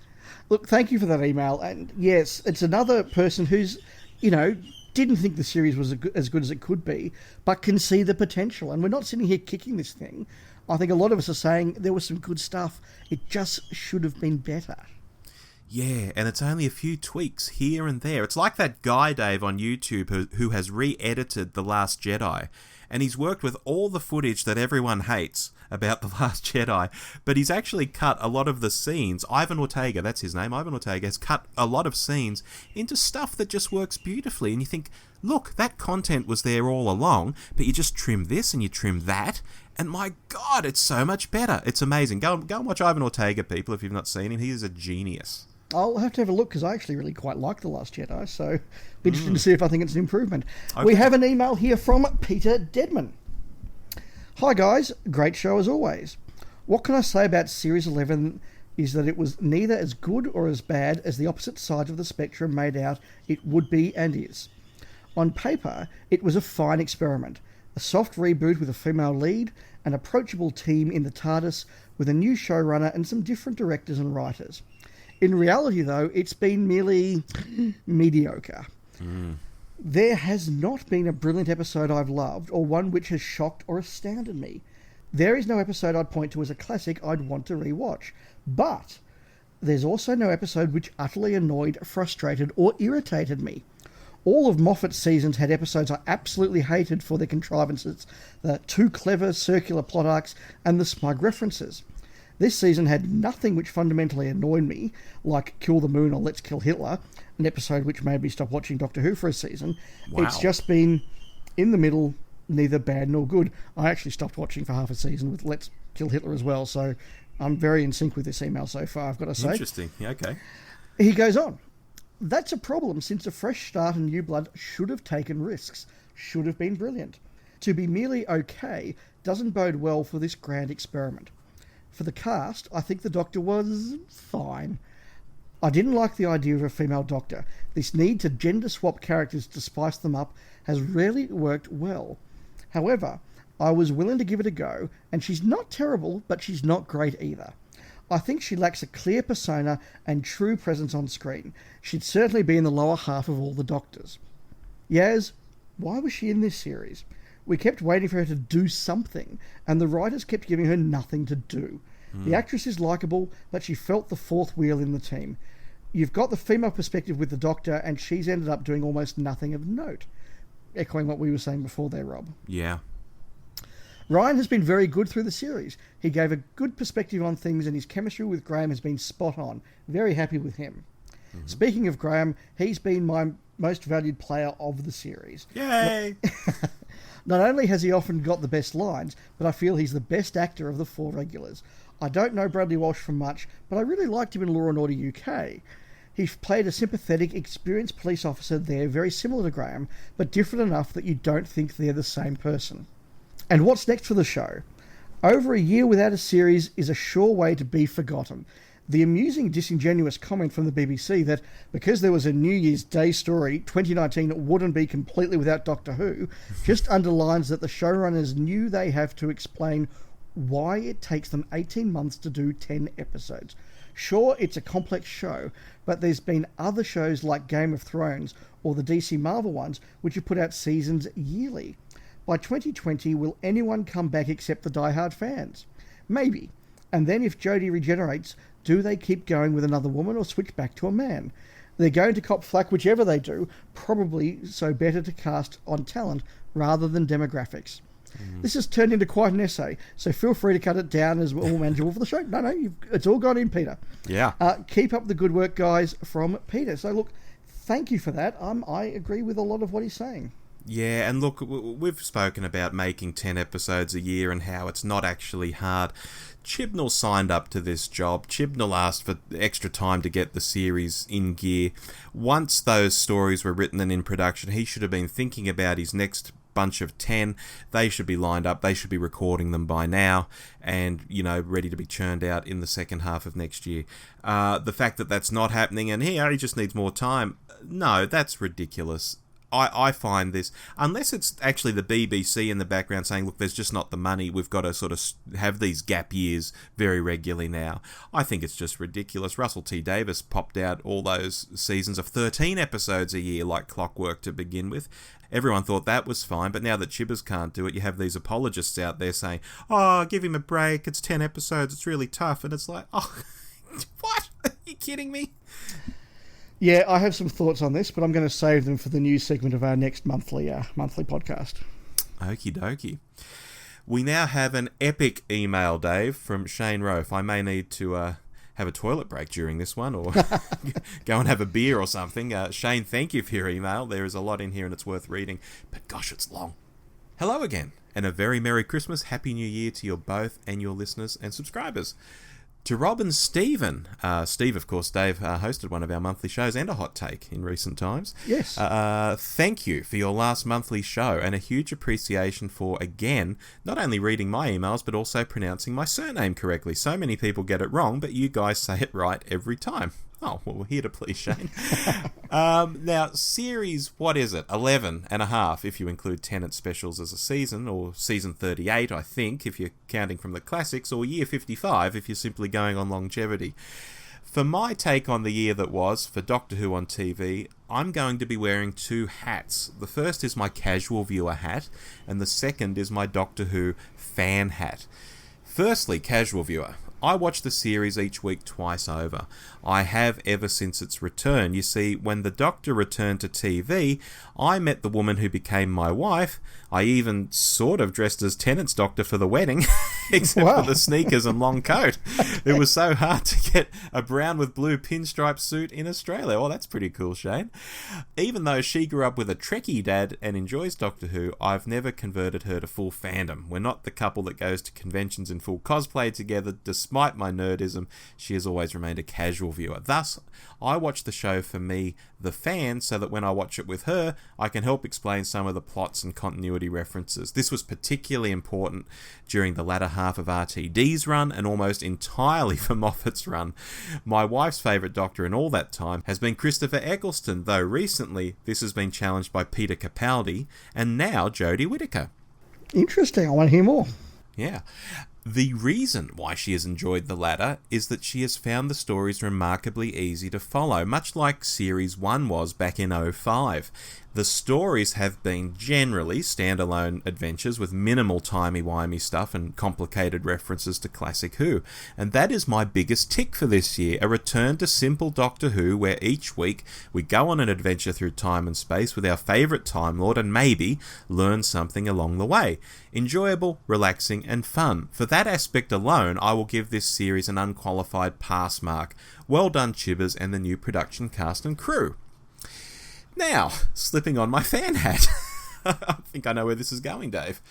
Look, thank you for that email. And yes, it's another person who's, didn't think the series was as good as it could be, but can see the potential. And we're not sitting here kicking this thing. I think a lot of us are saying there was some good stuff. It just should have been better. Yeah, and it's only a few tweaks here and there. It's like that guy, Dave, on YouTube who has re-edited The Last Jedi. And he's worked with all the footage that everyone hates about The Last Jedi, but he's actually cut a lot of the scenes. Ivan Ortega, that's his name, Ivan Ortega, has cut a lot of scenes into stuff that just works beautifully. And you think, look, that content was there all along, but you just trim this and you trim that, and my God, it's so much better. It's amazing. Go and watch Ivan Ortega, people, if you've not seen him. He is a genius. I'll have to have a look because I actually really quite like The Last Jedi, so be interesting to see if I think it's an improvement. Okay. We have an email here from Peter Deadman. Hi guys, great show as always. What can I say about Series 11 is that it was neither as good or as bad as the opposite sides of the spectrum made out it would be and is. On paper, it was a fine experiment, a soft reboot with a female lead, an approachable team in the TARDIS with a new showrunner and some different directors and writers. In reality, though, it's been merely mediocre. There has not been a brilliant episode I've loved, or one which has shocked or astounded me. There is no episode I'd point to as a classic I'd want to rewatch. But there's also no episode which utterly annoyed, frustrated, or irritated me. All of Moffat's seasons had episodes I absolutely hated for their contrivances, the too clever circular plot arcs, and the smug references. This season had nothing which fundamentally annoyed me, like Kill the Moon or Let's Kill Hitler, an episode which made me stop watching Doctor Who for a season. Wow. It's just been in the middle, neither bad nor good. I actually stopped watching for half a season with Let's Kill Hitler as well, so I'm very in sync with this email so far, I've got to say. Interesting, yeah, okay. He goes on. That's a problem since a fresh start and new blood should have taken risks, should have been brilliant. To be merely okay doesn't bode well for this grand experiment. For the cast, I think the Doctor was fine. I didn't like the idea of a female Doctor. This need to gender swap characters to spice them up has rarely worked well. However, I was willing to give it a go, and she's not terrible, but she's not great either. I think she lacks a clear persona and true presence on screen. She'd certainly be in the lower half of all the Doctors. Yaz, why was she in this series? We kept waiting for her to do something, and the writers kept giving her nothing to do. The actress is likeable, but she felt the fourth wheel in the team. You've got the female perspective with the Doctor, and she's ended up doing almost nothing of note. Echoing what we were saying before there, Rob. Yeah. Ryan has been very good through the series. He gave a good perspective on things, and his chemistry with Graham has been spot on. Very happy with him. Speaking of Graham, he's been my most valued player of the series. Yay! Not only has he often got the best lines, but I feel he's the best actor of the 4 regulars. I don't know Bradley Walsh from much, but I really liked him in Law and Order UK. He played a sympathetic, experienced police officer there, very similar to Graham, but different enough that you don't think they're the same person. And what's next for the show? Over a year without a series is a sure way to be forgotten. The amusing, disingenuous comment from the BBC that because there was a New Year's Day story, 2019 wouldn't be completely without Doctor Who, just underlines that the showrunners knew they have to explain why it takes them 18 months to do 10 episodes. Sure, it's a complex show, but there's been other shows like Game of Thrones or the DC Marvel ones which have put out seasons yearly. By 2020, will anyone come back except the diehard fans? Maybe. And then if Jodie regenerates, do they keep going with another woman or switch back to a man? They're going to cop flack whichever they do, probably so better to cast on talent rather than demographics. This has turned into quite an essay, so feel free to cut it down as all manageable for the show. No, it's all gone in, Peter. Yeah. Keep up the good work, guys, from Peter. So look, thank you for that. I agree with a lot of what he's saying. Yeah, and look, we've spoken about making 10 episodes a year and how it's not actually hard. Chibnall signed up to this job. Chibnall asked for extra time to get the series in gear. Once those stories were written and in production, he should have been thinking about his next bunch of 10. They should be lined up. They should be recording them by now and, ready to be churned out in the second half of next year. The fact that that's not happening and he just needs more time, no, that's ridiculous. I find this, unless it's actually the BBC in the background saying, look, there's just not the money, we've got to sort of have these gap years very regularly now. I think it's just ridiculous. Russell T Davies popped out all those seasons of 13 episodes a year like clockwork to begin with. Everyone thought that was fine, but now that Chibbers can't do it, you have these apologists out there saying, oh, give him a break, it's 10 episodes, it's really tough. And it's like, oh, what? Are you kidding me? Yeah, I have some thoughts on this, but I'm going to save them for the news segment of our next monthly podcast. Okie dokie. We now have an epic email, Dave, from Shane Rofe. I may need to have a toilet break during this one or go and have a beer or something. Shane, thank you for your email. There is a lot in here and it's worth reading, but gosh, it's long. Hello again, and a very Merry Christmas, Happy New Year to you both and your listeners and subscribers. To Rob and Stephen. Steve, of course, Dave, hosted one of our monthly shows and a hot take in recent times. Yes. Thank you for your last monthly show and a huge appreciation for, again, not only reading my emails, but also pronouncing my surname correctly. So many people get it wrong, but you guys say it right every time. Oh, well, we're here to please Shane. Now, series, what is it? 11 and a half, if you include Tennant specials as a season, or season 38, I think, if you're counting from the classics, or year 55, if you're simply going on longevity. For my take on the year that was, for Doctor Who on TV, I'm going to be wearing two hats. The first is my casual viewer hat, and the second is my Doctor Who fan hat. Firstly, casual viewer. I watch the series each week twice over. I have ever since its return. You see, when the Doctor returned to TV, I met the woman who became my wife. I even sort of dressed as Tennant's Doctor for the wedding, except for the sneakers and long coat. It was so hard to get a brown with blue pinstripe suit in Australia. Oh, that's pretty cool, Shane. Even though she grew up with a Trekkie dad and enjoys Doctor Who, I've never converted her to full fandom. We're not the couple that goes to conventions in full cosplay together. Despite my nerdism, she has always remained a casual viewer. Thus, I watch the show for me, the fan, so that when I watch it with her, I can help explain some of the plots and continuity references. This was particularly important during the latter half of RTD's run and almost entirely for Moffat's run. My wife's favourite Doctor in all that time has been Christopher Eccleston, though recently this has been challenged by Peter Capaldi and now Jodie Whittaker. Interesting. I want to hear more. Yeah. The reason why she has enjoyed the latter is that she has found the stories remarkably easy to follow, much like Series 1 was back in 2005. The stories have been generally standalone adventures with minimal timey-wimey stuff and complicated references to classic Who. And that is my biggest tick for this year, a return to simple Doctor Who where each week we go on an adventure through time and space with our favourite Time Lord and maybe learn something along the way. Enjoyable, relaxing and fun. For that aspect alone, I will give this series an unqualified pass mark. Well done, Chibbers and the new production cast and crew. Now, slipping on my fan hat. I think I know where this is going, Dave.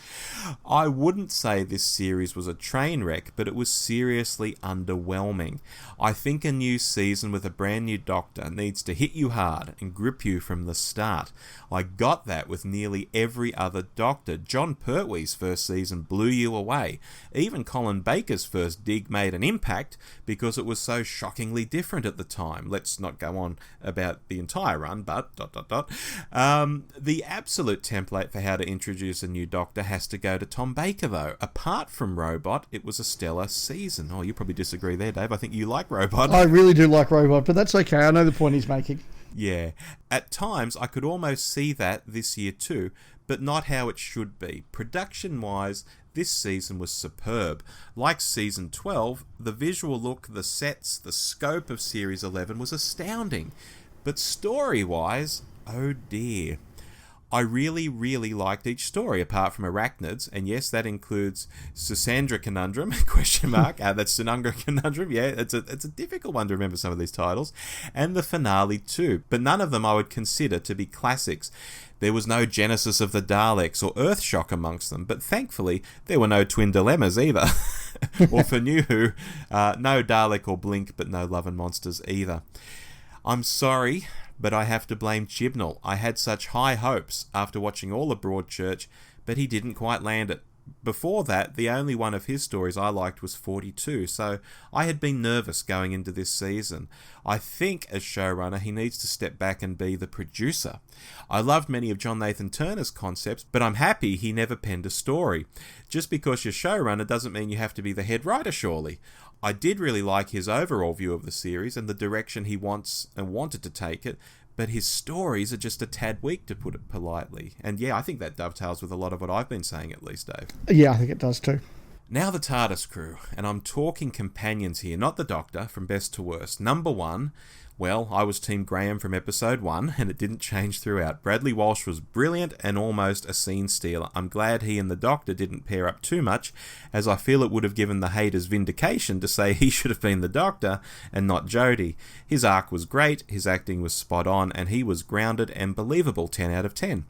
I wouldn't say this series was a train wreck, but it was seriously underwhelming. I think a new season with a brand new Doctor needs to hit you hard and grip you from the start. I got that with nearly every other Doctor. John Pertwee's first season blew you away. Even Colin Baker's first dig made an impact because it was so shockingly different at the time. Let's not go on about the entire run, but ... The absolute tempo template for how to introduce a new Doctor has to go to Tom Baker, though. Apart from Robot, it was a stellar season. Oh, you probably disagree there, Dave. I think you like Robot. I really do like Robot, but that's okay. I know the point he's making. Yeah. At times, I could almost see that this year too, but not how it should be. Production-wise, this season was superb. Like Season 12, the visual look, the sets, the scope of Series 11 was astounding. But story-wise, oh dear. I really, really liked each story, apart from Arachnids, and yes, that includes Susandra Conundrum, question mark, that's Tsuranga Conundrum, yeah, it's a difficult one to remember some of these titles, and the finale too, but none of them I would consider to be classics. There was no Genesis of the Daleks or Earthshock amongst them, but thankfully there were no Twin Dilemmas either. Or for New Who, no Dalek or Blink, but no Love and Monsters either. I'm sorry, but I have to blame Chibnall. I had such high hopes after watching all of Broadchurch, but he didn't quite land it. Before that, the only one of his stories I liked was 42, so I had been nervous going into this season. I think, as showrunner, he needs to step back and be the producer. I loved many of John Nathan Turner's concepts, but I'm happy he never penned a story. Just because you're showrunner doesn't mean you have to be the head writer, surely. I did really like his overall view of the series and the direction he wants and wanted to take it, but his stories are just a tad weak, to put it politely. And yeah, I think that dovetails with a lot of what I've been saying, at least, Dave. Yeah, I think it does too. Now the TARDIS crew, and I'm talking companions here, not the Doctor, from best to worst. Number 1, well, I was Team Graham from episode 1, and it didn't change throughout. Bradley Walsh was brilliant and almost a scene stealer. I'm glad he and the Doctor didn't pair up too much, as I feel it would have given the haters vindication to say he should have been the Doctor and not Jodie. His arc was great, his acting was spot on, and he was grounded and believable, 10 out of 10.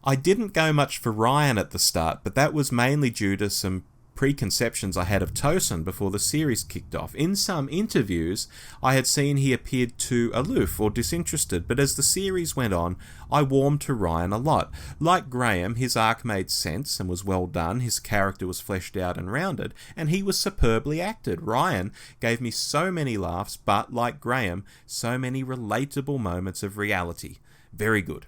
I didn't go much for Ryan at the start, but that was mainly due to some preconceptions I had of Tosin before the series kicked off. In some interviews, I had seen he appeared too aloof or disinterested, but as the series went on, I warmed to Ryan a lot. Like Graham, his arc made sense and was well done, his character was fleshed out and rounded, and he was superbly acted. Ryan gave me so many laughs, but, like Graham, so many relatable moments of reality. Very good.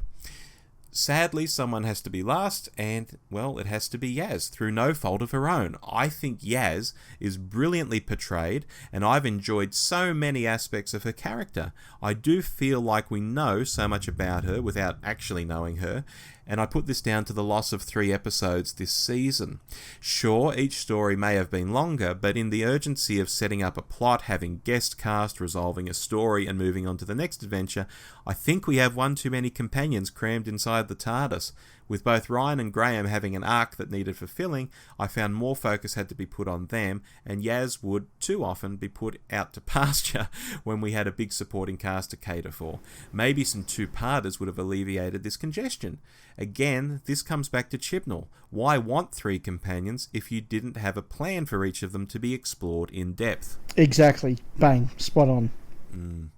Sadly, someone has to be last, and, well, it has to be Yaz, through no fault of her own. I think Yaz is brilliantly portrayed, and I've enjoyed so many aspects of her character. I do feel like we know so much about her without actually knowing her, and I put this down to the loss of 3 episodes this season. Sure, each story may have been longer, but in the urgency of setting up a plot, having guest cast, resolving a story, and moving on to the next adventure, I think we have one too many companions crammed inside the TARDIS. With both Ryan and Graham having an arc that needed fulfilling, I found more focus had to be put on them, and Yaz would too often be put out to pasture when we had a big supporting cast to cater for. Maybe some 2-parters would have alleviated this congestion. Again, this comes back to Chibnall. Why want 3 companions if you didn't have a plan for each of them to be explored in depth? Exactly. Bang. Spot on.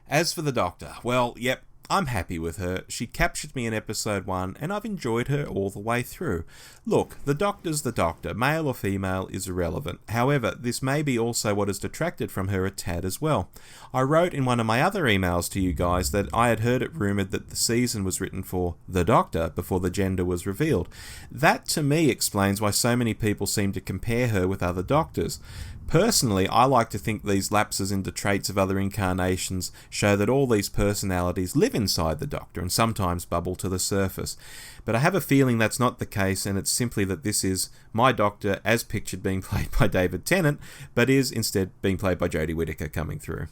As for the Doctor, well, yep, I'm happy with her. She captured me in episode 1, and I've enjoyed her all the way through. Look, the Doctor's the Doctor. Male or female is irrelevant. However, this may be also what has detracted from her a tad as well. I wrote in one of my other emails to you guys that I had heard it rumoured that the season was written for the Doctor before the gender was revealed. That, to me, explains why so many people seem to compare her with other Doctors. Personally, I like to think these lapses into traits of other incarnations show that all these personalities live inside the Doctor and sometimes bubble to the surface. But I have a feeling that's not the case, and it's simply that this is my Doctor as pictured being played by David Tennant, but is instead being played by Jodie Whittaker coming through.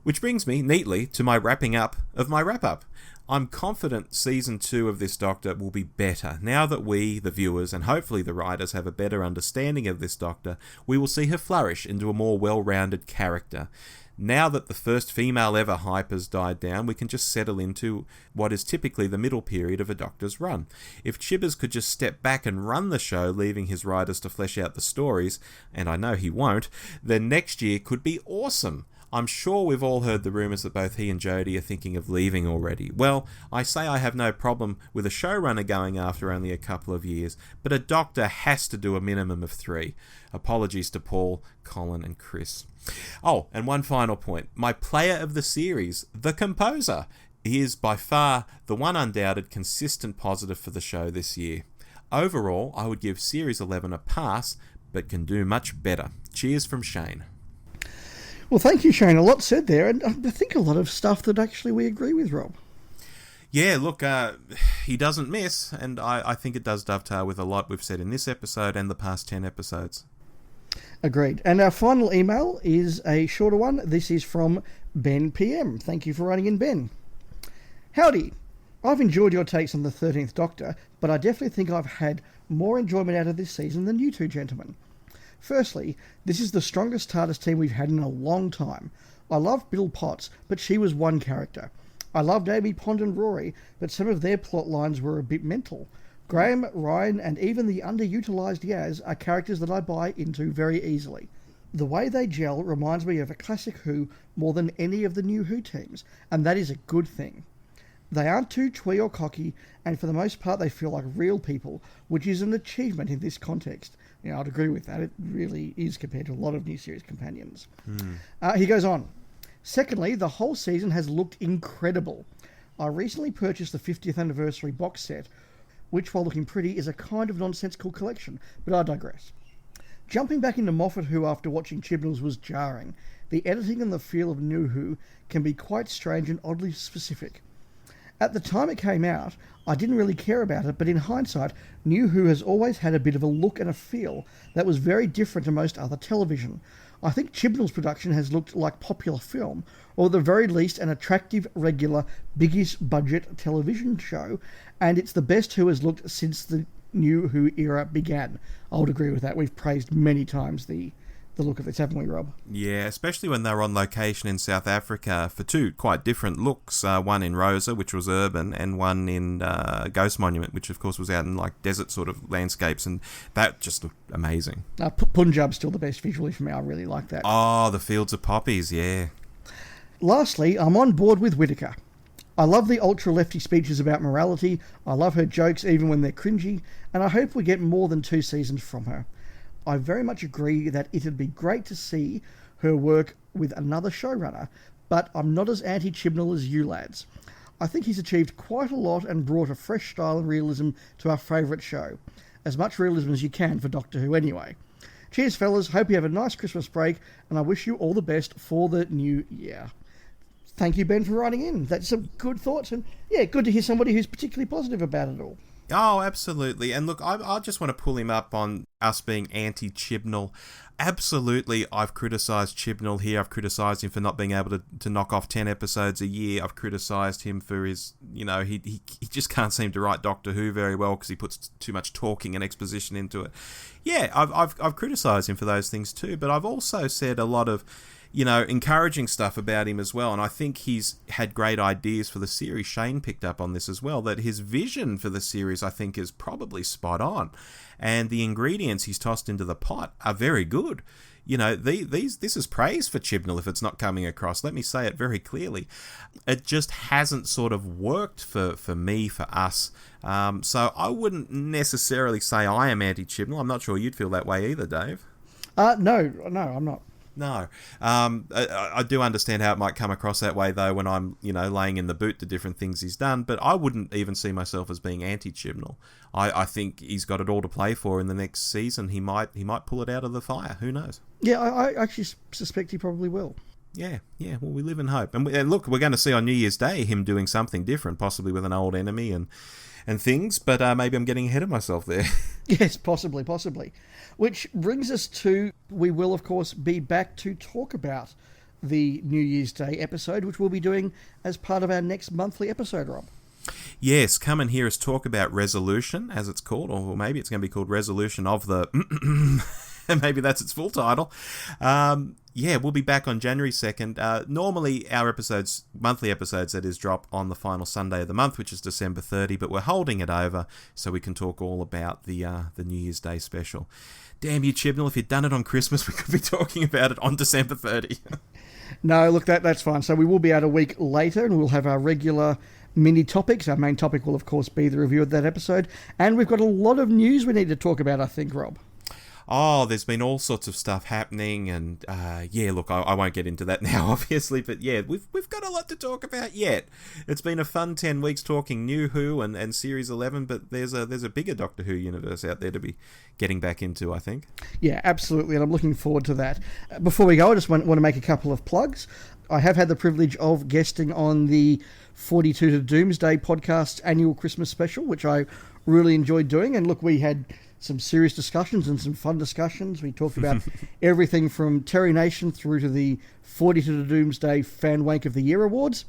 Which brings me neatly to my wrapping up of my wrap-up. I'm confident Season 2 of this Doctor will be better. Now that we, the viewers, and hopefully the writers have a better understanding of this Doctor, we will see her flourish into a more well-rounded character. Now that the first female ever hype has died down, we can just settle into what is typically the middle period of a Doctor's run. If Chibbers could just step back and run the show, leaving his writers to flesh out the stories, and I know he won't, then next year could be awesome. I'm sure we've all heard the rumours that both he and Jodie are thinking of leaving already. Well, I say I have no problem with a showrunner going after only a couple of years, but a Doctor has to do a minimum of 3. Apologies to Paul, Colin and Chris. Oh, and one final point. My player of the series, the composer. He is by far the one undoubted consistent positive for the show this year. Overall, I would give Series 11 a pass, but can do much better. Cheers from Shane. Well, thank you, Shane. A lot said there, and I think a lot of stuff that actually we agree with, Rob. Yeah, look, he doesn't miss, and I think it does dovetail with a lot we've said in this episode and the past 10 episodes. Agreed. And our final email is a shorter one. This is from Ben PM. Thank you for writing in, Ben. Howdy. I've enjoyed your takes on the 13th Doctor, but I definitely think I've had more enjoyment out of this season than you two gentlemen. Firstly, this is the strongest TARDIS team we've had in a long time. I love Bill Potts, but she was one character. I loved Amy Pond and Rory, but some of their plot lines were a bit mental. Graham, Ryan, and even the underutilised Yaz are characters that I buy into very easily. The way they gel reminds me of a classic Who more than any of the new Who teams, and that is a good thing. They aren't too twee or cocky, and for the most part they feel like real people, which is an achievement in this context. You know, I'd agree with that. It really is compared to a lot of new series companions. He goes on. Secondly, the whole season has looked incredible. I recently purchased the 50th anniversary box set, which, while looking pretty, is a kind of nonsensical collection, but I digress. Jumping back into Moffat Who after watching Chibnall's was jarring. The editing and the feel of New Who can be quite strange and oddly specific. At the time it came out, I didn't really care about it, but in hindsight, New Who has always had a bit of a look and a feel that was very different to most other television. I think Chibnall's production has looked like popular film, or at the very least an attractive, regular, biggest budget television show, and it's the best Who has looked since the New Who era began. I would agree with that. We've praised many times the look of this, haven't we, Rob? Yeah, especially when they were on location in South Africa for two quite different looks. One in Rosa, which was urban, and one in Ghost Monument, which of course was out in like desert sort of landscapes, and that just looked amazing. Punjab's still the best visually for me. I really like that. Oh, the fields of poppies, yeah. Lastly, I'm on board with Whittaker. I love the ultra-lefty speeches about morality, I love her jokes even when they're cringy, and I hope we get more than 2 seasons from her. I very much agree that it'd be great to see her work with another showrunner, but I'm not as anti-Chibnall as you lads. I think he's achieved quite a lot and brought a fresh style and realism to our favourite show. As much realism as you can for Doctor Who anyway. Cheers fellas, hope you have a nice Christmas break, and I wish you all the best for the new year. Thank you, Ben, for writing in. That's some good thoughts, and yeah, good to hear somebody who's particularly positive about it all. Oh, absolutely. And look, I just want to pull him up on us being anti-Chibnall. Absolutely, I've criticised Chibnall here. I've criticised him for not being able to knock off 10 episodes a year. I've criticised him for his, he just can't seem to write Doctor Who very well because he puts too much talking and exposition into it. Yeah, I've criticised him for those things too, but I've also said a lot of encouraging stuff about him as well. And I think he's had great ideas for the series. Shane picked up on this as well, that his vision for the series, I think, is probably spot on. And the ingredients he's tossed into the pot are very good. This is praise for Chibnall if it's not coming across. Let me say it very clearly. It just hasn't sort of worked for me, for us. So I wouldn't necessarily say I am anti-Chibnall. I'm not sure you'd feel that way either, Dave. No, I'm not. No. I do understand how it might come across that way, though, when I'm, laying in the boot to different things he's done, but I wouldn't even see myself as being anti-Chibnall. I think he's got it all to play for in the next season. He might pull it out of the fire. Who knows? Yeah, I actually suspect he probably will. Yeah. Well, we live in hope. And look, we're going to see on New Year's Day him doing something different, possibly with an old enemy and things, but maybe I'm getting ahead of myself there. Yes, possibly. Which brings us to, we will, of course, be back to talk about the New Year's Day episode, which we'll be doing as part of our next monthly episode, Rob. Yes, come and hear us talk about Resolution, as it's called, or maybe it's going to be called Resolution of the... Maybe that's its full title. We'll be back on January 2nd. Normally, our monthly episodes, that is, drop on the final Sunday of the month, which is December 30, but we're holding it over so we can talk all about the New Year's Day special. Damn you, Chibnall, if you'd done it on Christmas, we could be talking about it on December 30. No, look, that's fine. So we will be out a week later, and we'll have our regular mini topics. Our main topic will, of course, be the review of that episode. And we've got a lot of news we need to talk about, I think, Rob. Oh, there's been all sorts of stuff happening, and yeah, look, I won't get into that now, obviously, but yeah, we've got a lot to talk about yet. It's been a fun 10 weeks talking New Who and Series 11, but there's a bigger Doctor Who universe out there to be getting back into, I think. Yeah, absolutely, and I'm looking forward to that. Before we go, I just want to make a couple of plugs. I have had the privilege of guesting on the 42 to Doomsday podcast's annual Christmas special, which I really enjoyed doing, and look, we had some serious discussions and some fun discussions. We talked about everything from Terry Nation through to the 42 to Doomsday Fan Wank of the Year Awards.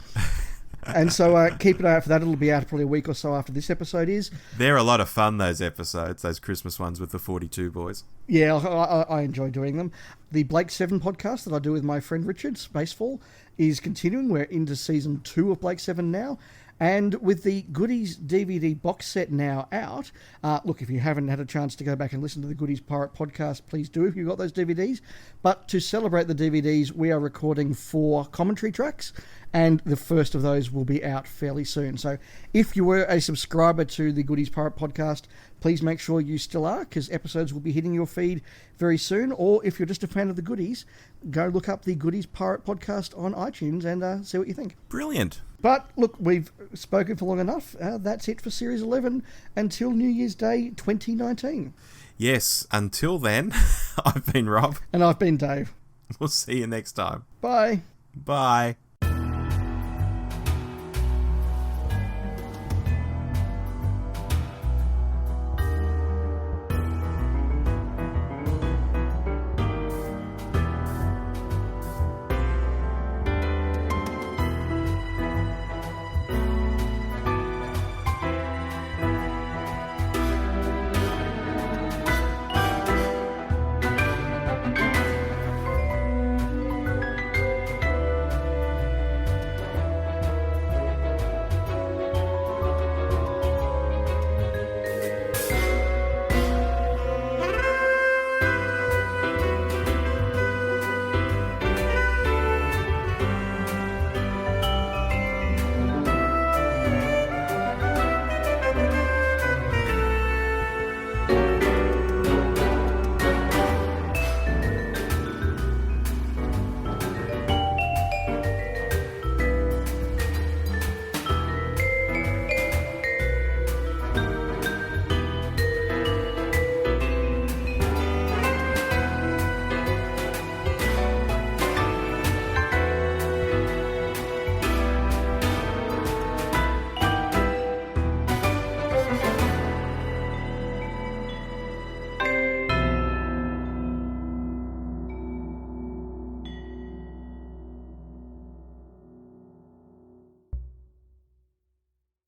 And so keep an eye out for that. It'll be out probably a week or so after this episode is. They're a lot of fun, those episodes, those Christmas ones with the 42 boys. Yeah, I enjoy doing them. The Blake 7 podcast that I do with my friend Richard, Spacefall, is continuing. We're into season 2 of Blake 7 now. And with the Goodies DVD box set now out, look, if you haven't had a chance to go back and listen to the Goodies Pirate podcast, please do if you've got those DVDs. But to celebrate the DVDs, we are recording 4 commentary tracks, and the first of those will be out fairly soon. So if you were a subscriber to the Goodies Pirate podcast, please make sure you still are, because episodes will be hitting your feed very soon. Or if you're just a fan of the Goodies, go look up the Goodies Pirate podcast on iTunes and see what you think. Brilliant. But look, we've spoken for long enough. That's it for Series 11 until New Year's Day 2019. Yes, until then, I've been Rob. And I've been Dave. We'll see you next time. Bye. Bye.